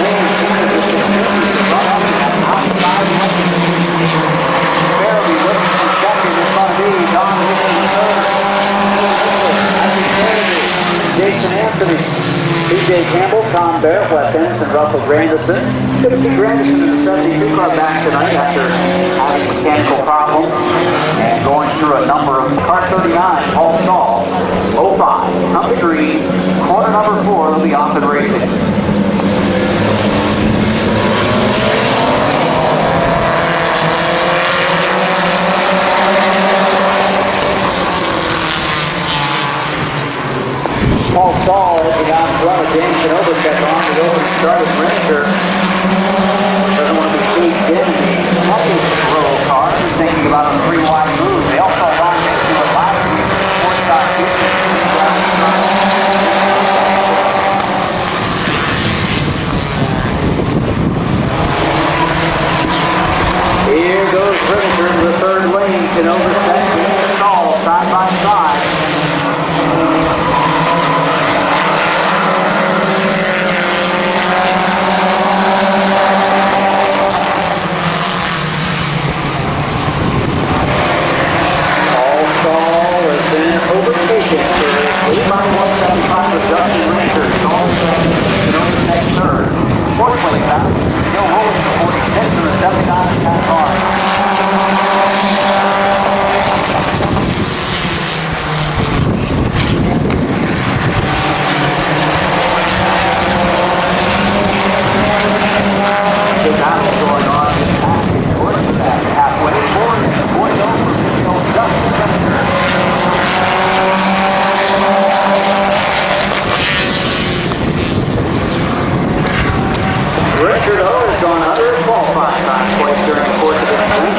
Man, Canada continues to run up that outside lane. Fairby looking for second in front of me. Don Luke in the third. Jason Anthony, P.J. Campbell, Tom Barrett, Wes Henderson, Russell Grandison. Timothy Grandison in the 72 car back tonight after having mechanical problems and going through a number of car 39, Paul Stahl, 05, come to green, corner number 4, they'll be off and racing. Paul Stahl edging out in front of James Canovac on the open started Ranger. Doesn't want to be squeezed in the second row car. He's thinking about a 3-wide move. They also run into a last week sports Here goes Ranger in the third lane. Canovac second and Stahl side by side. Overtaken for the 8x175 with Justin Ranger. Stahl second, Canovac next third. Fourth place out, still rolling for 46 in the 79 cat car. Big battle going on in the back. Towards the back, halfway forward, going over, Justin Ranger. Richard O has gone under his qualifying time twice during the course of this week.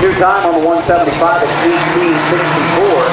New time on the 175 is 18:64.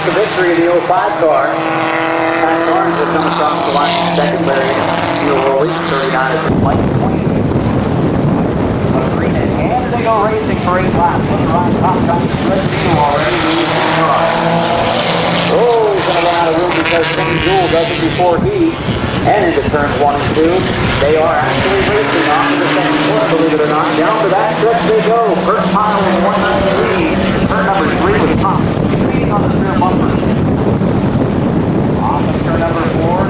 The victory of the 05 car. Pat Barnes will come across the line second. Larry Neil 39 is the flight 20. Green in hand, and they go racing for 8 laps. Look around top got the red deal already. Oh, he's going to run out of room because Kenny Jewell does it before he and into turns 1 and 2. They are actually racing off to the second corner, believe it or not. Down to that stretch they go. First pile in 193. Turn number 3 with top. On the rear bumper. Off of turn number 4,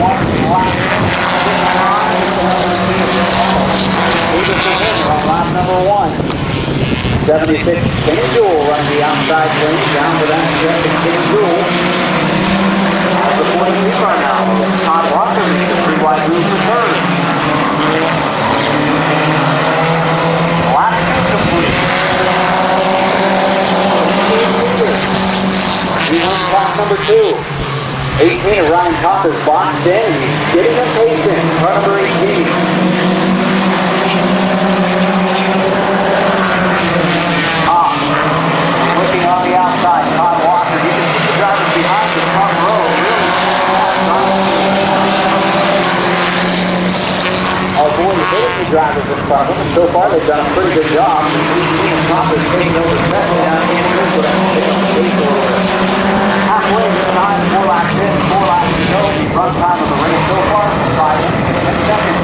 one lap. He's the winner on lap number 1. 76, Kenny Jewell running the outside lane down to that stretch, and Kenny Jewell has the 43 car now. Todd Walker makes a 3-wide move for third. Lap 2 complete. He wins lap number 2. 18 of Ryan Kopp is boxed in, and he's getting impatient. Car number 18. Looking on the outside, Todd Walker. You can see the drivers behind the front row. Our boys hitting the drivers in front of them, and so far they've done a pretty good job. Kopp is taking over second down here. Halfway this time, 4 laps in, 4 laps to go. The run time of the race so far is 5 minutes and 10 seconds.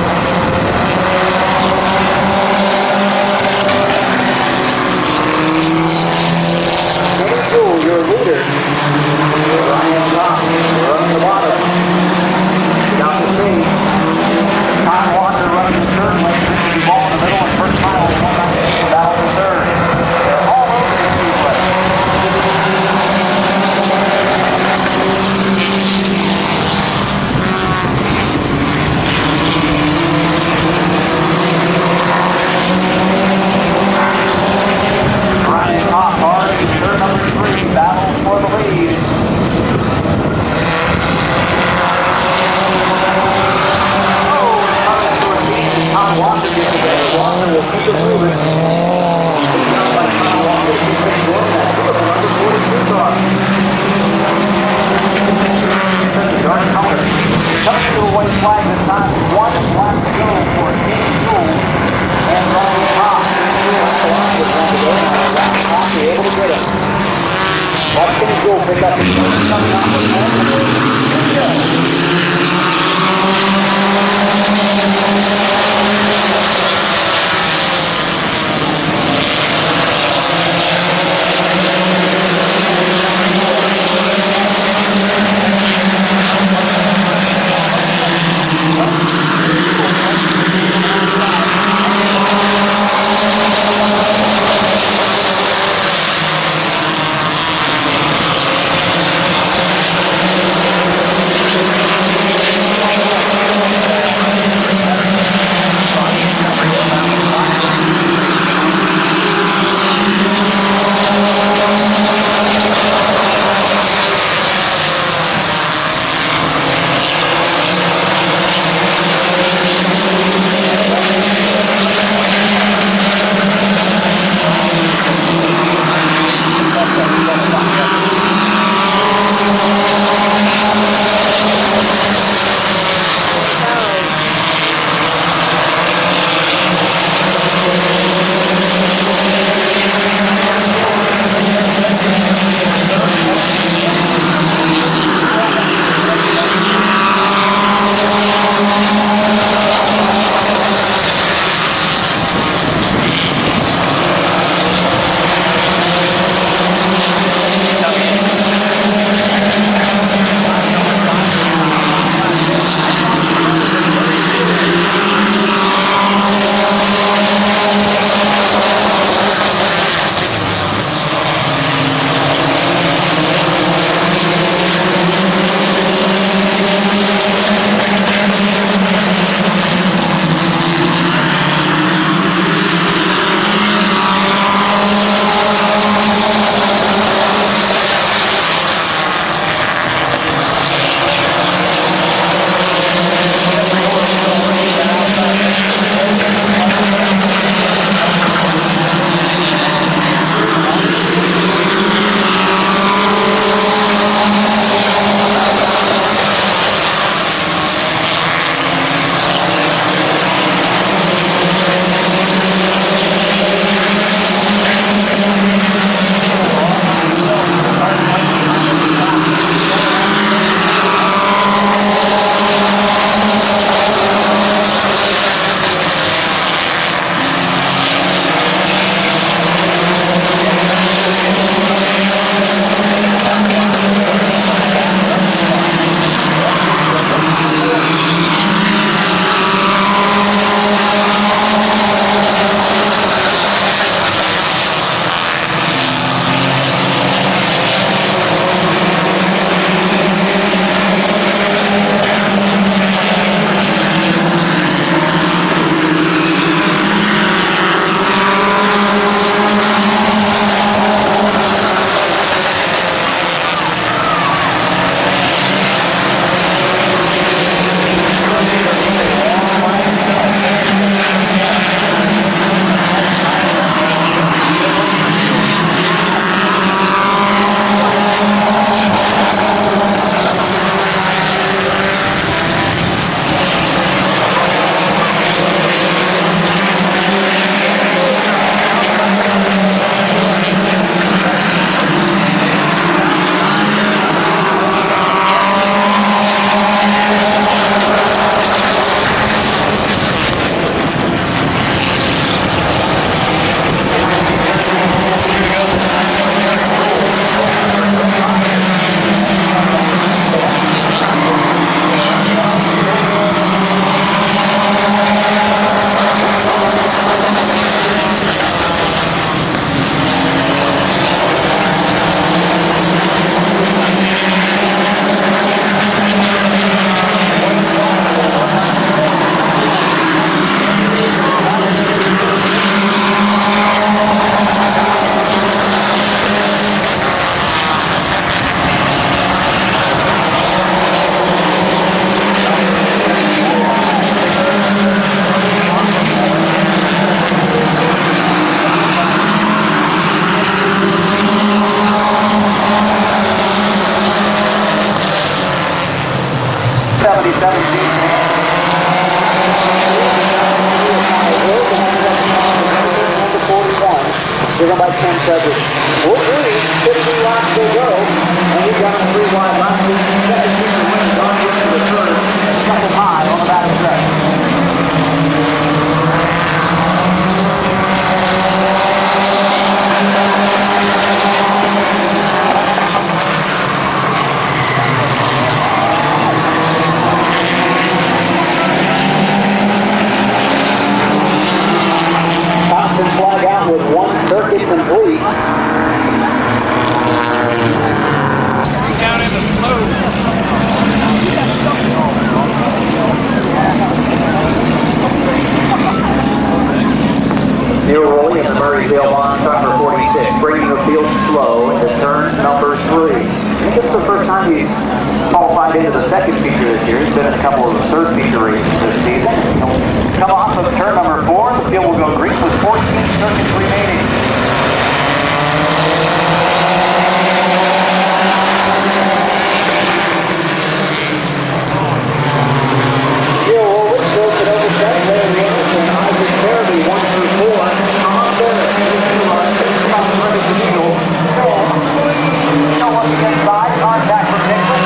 driven by Ken Frederick. Wolverine, 50 laps to go, and Circuit complete. Down in the slope. Neil Rowley in the Murrayville line, truck number 46, bringing the field slow into turn number 3. I think it's the first time he's qualified into the second feature this year. He's been in a couple of the third feature races this season. He'll come off of turn number 4. The field will go green with 14 circuits remaining. Neil Rowley goes to number 7, Larry Anderson, Isaac Fairby, 1 through 4. Tom Barrett, 2 through 1, Tom Curtis and Eagle. Once again, side contact for Nicholas.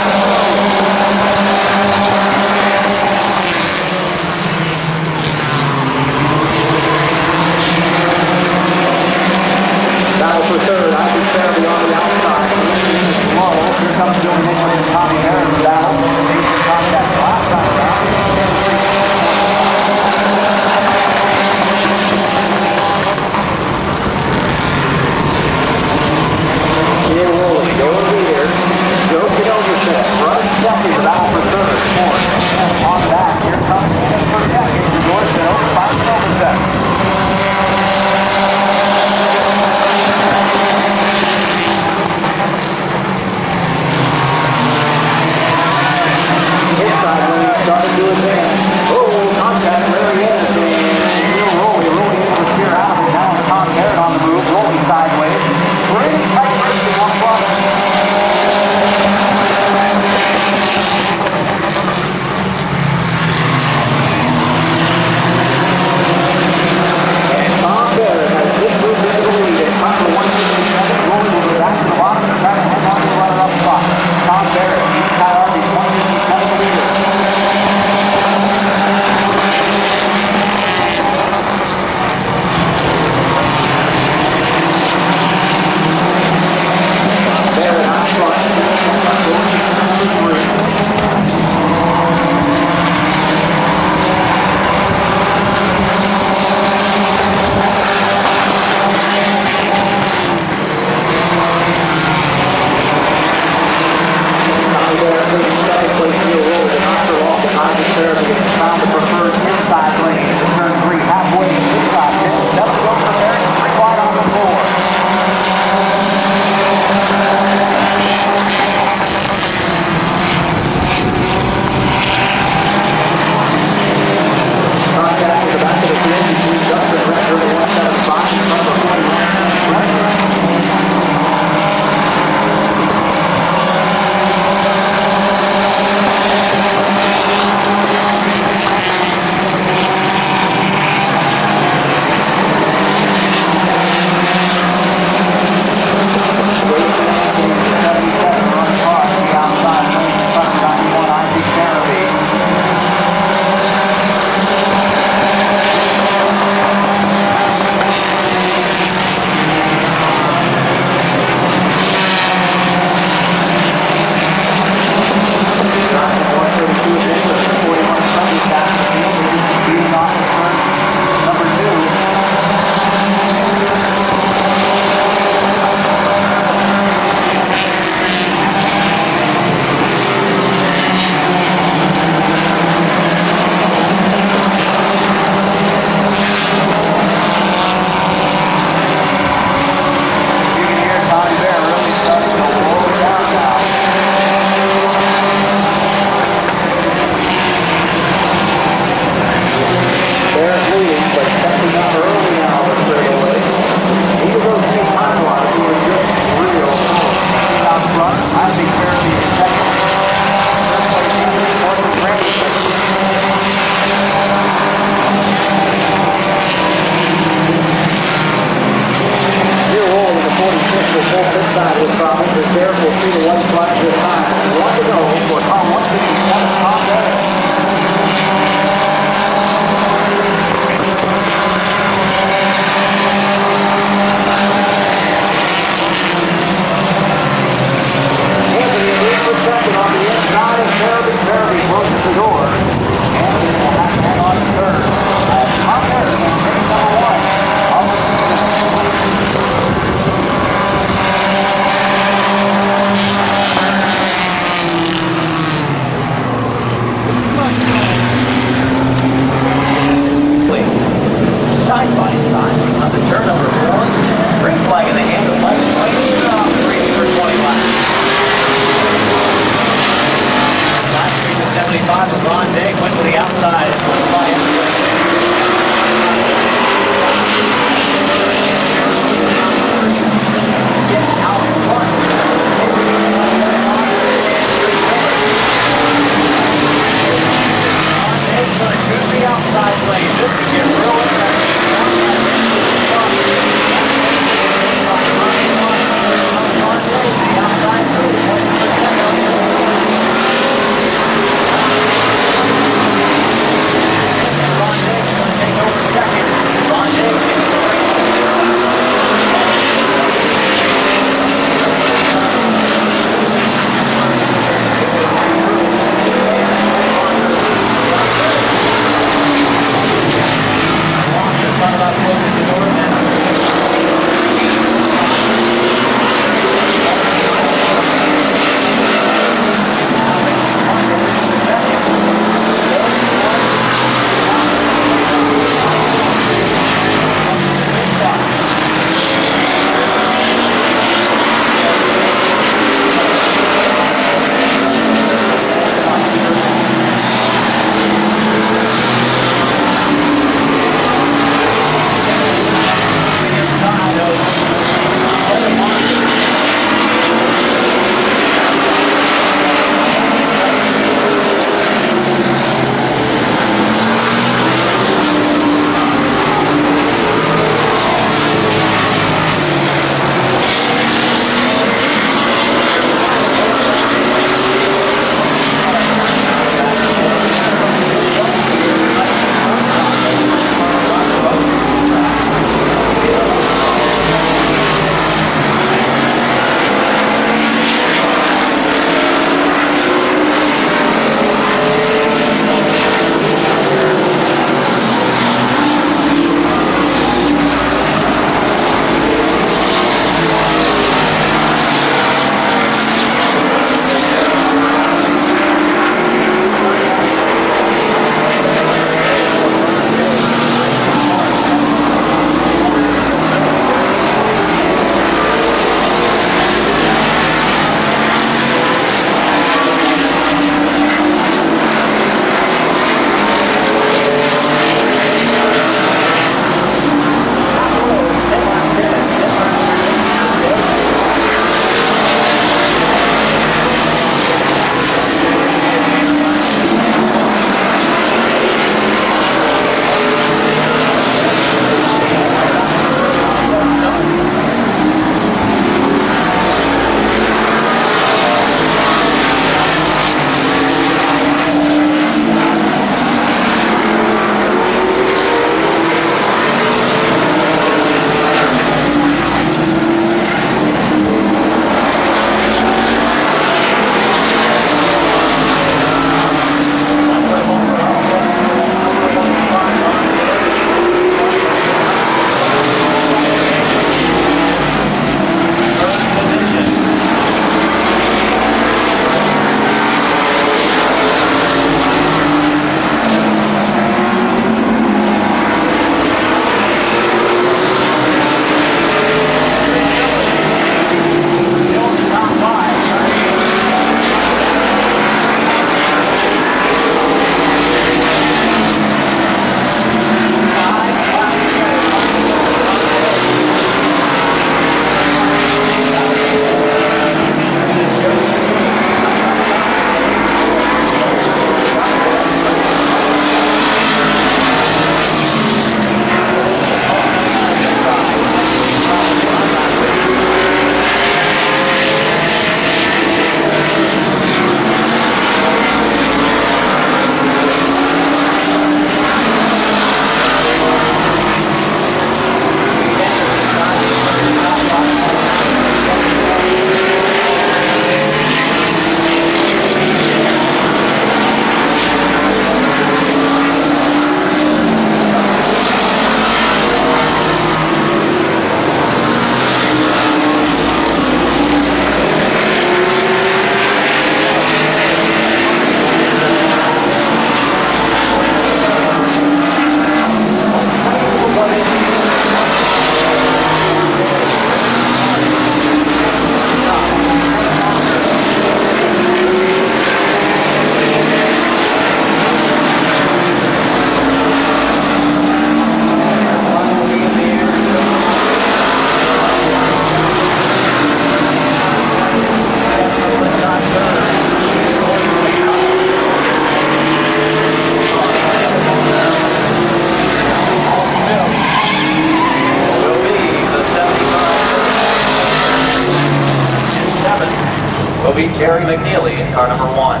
He'll beat Jerry McNeely in car number 1.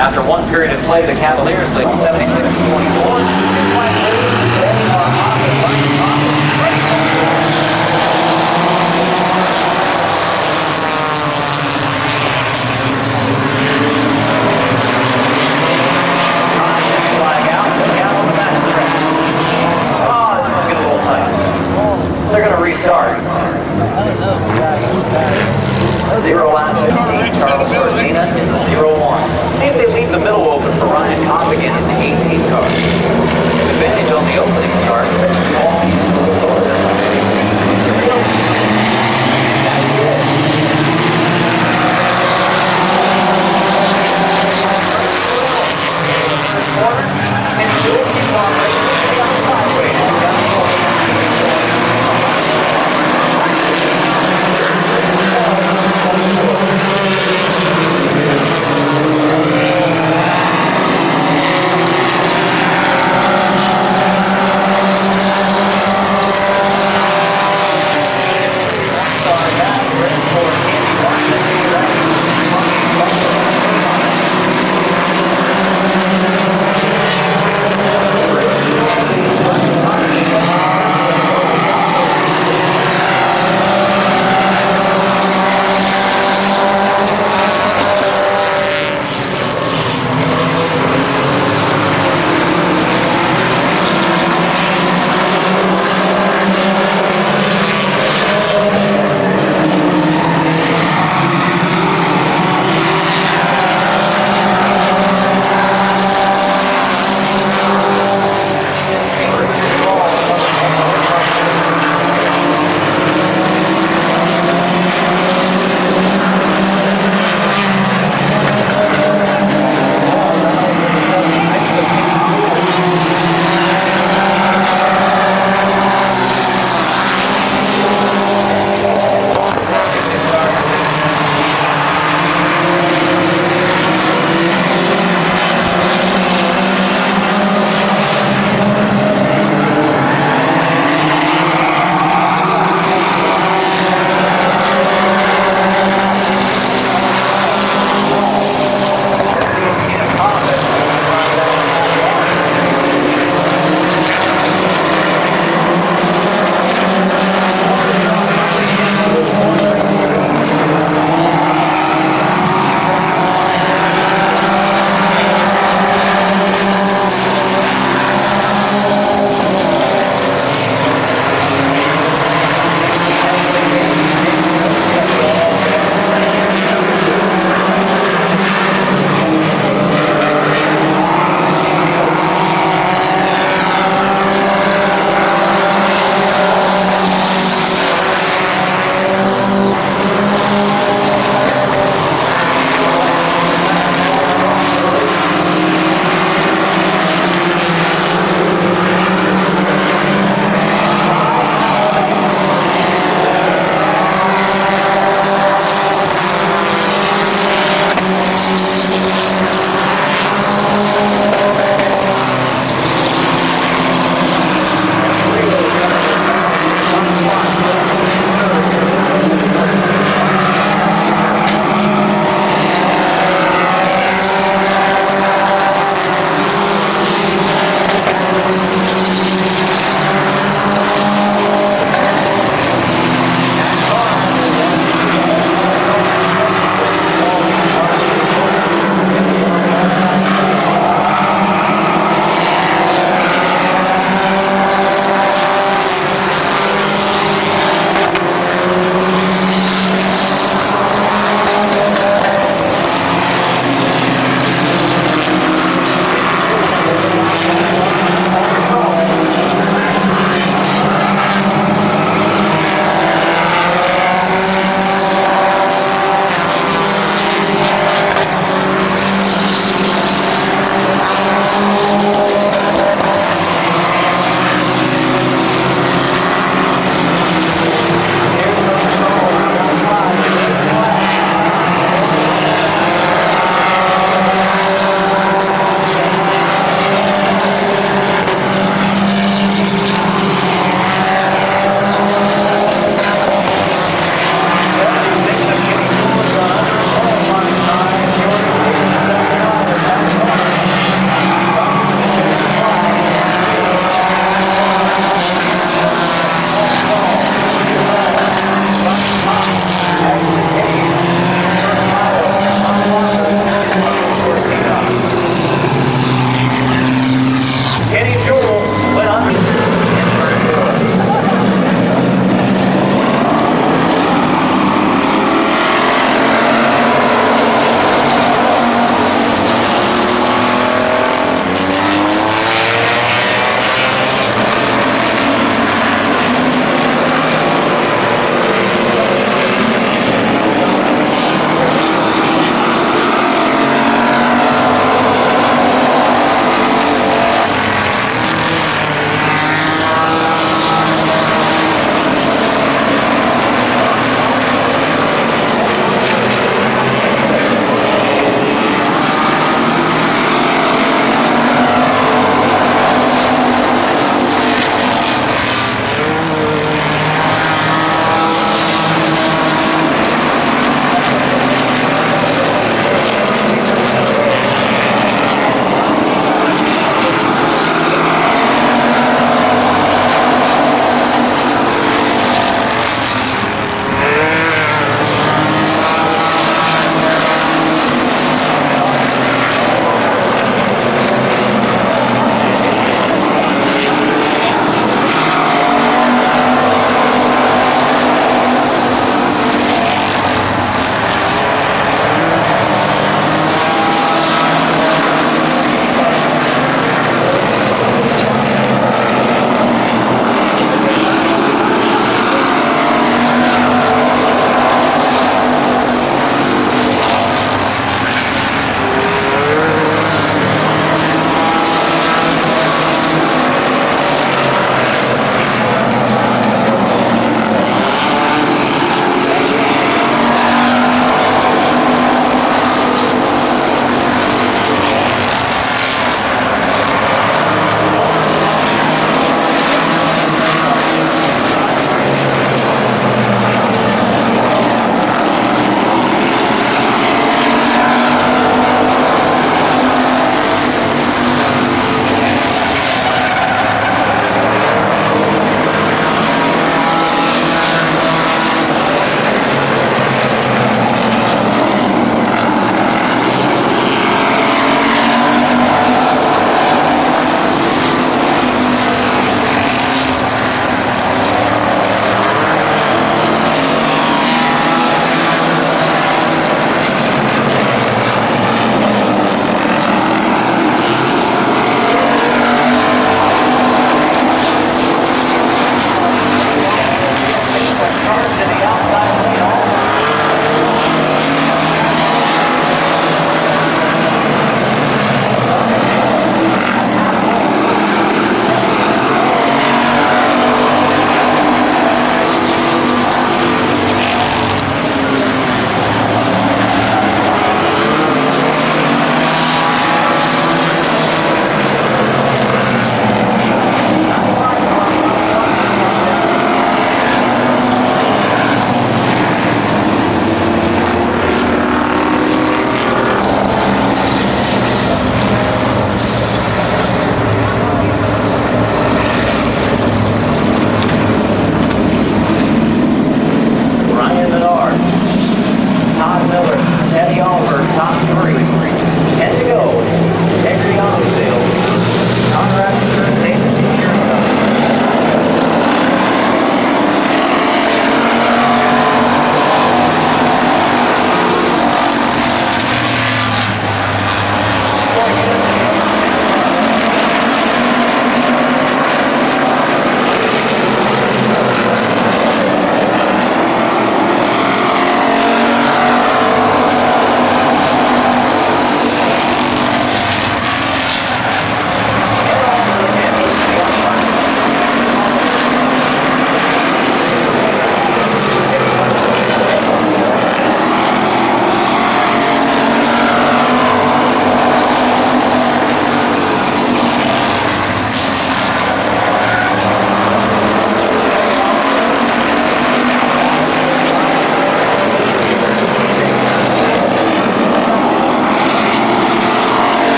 After one period of play, the Cavaliers lead 76-24. They're going to restart. 0 lap 15, Charles Corzina in the 0-1. See if they leave the middle open for Ryan Costigan in the 18 car. Advantage on the opening start.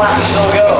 laps still go.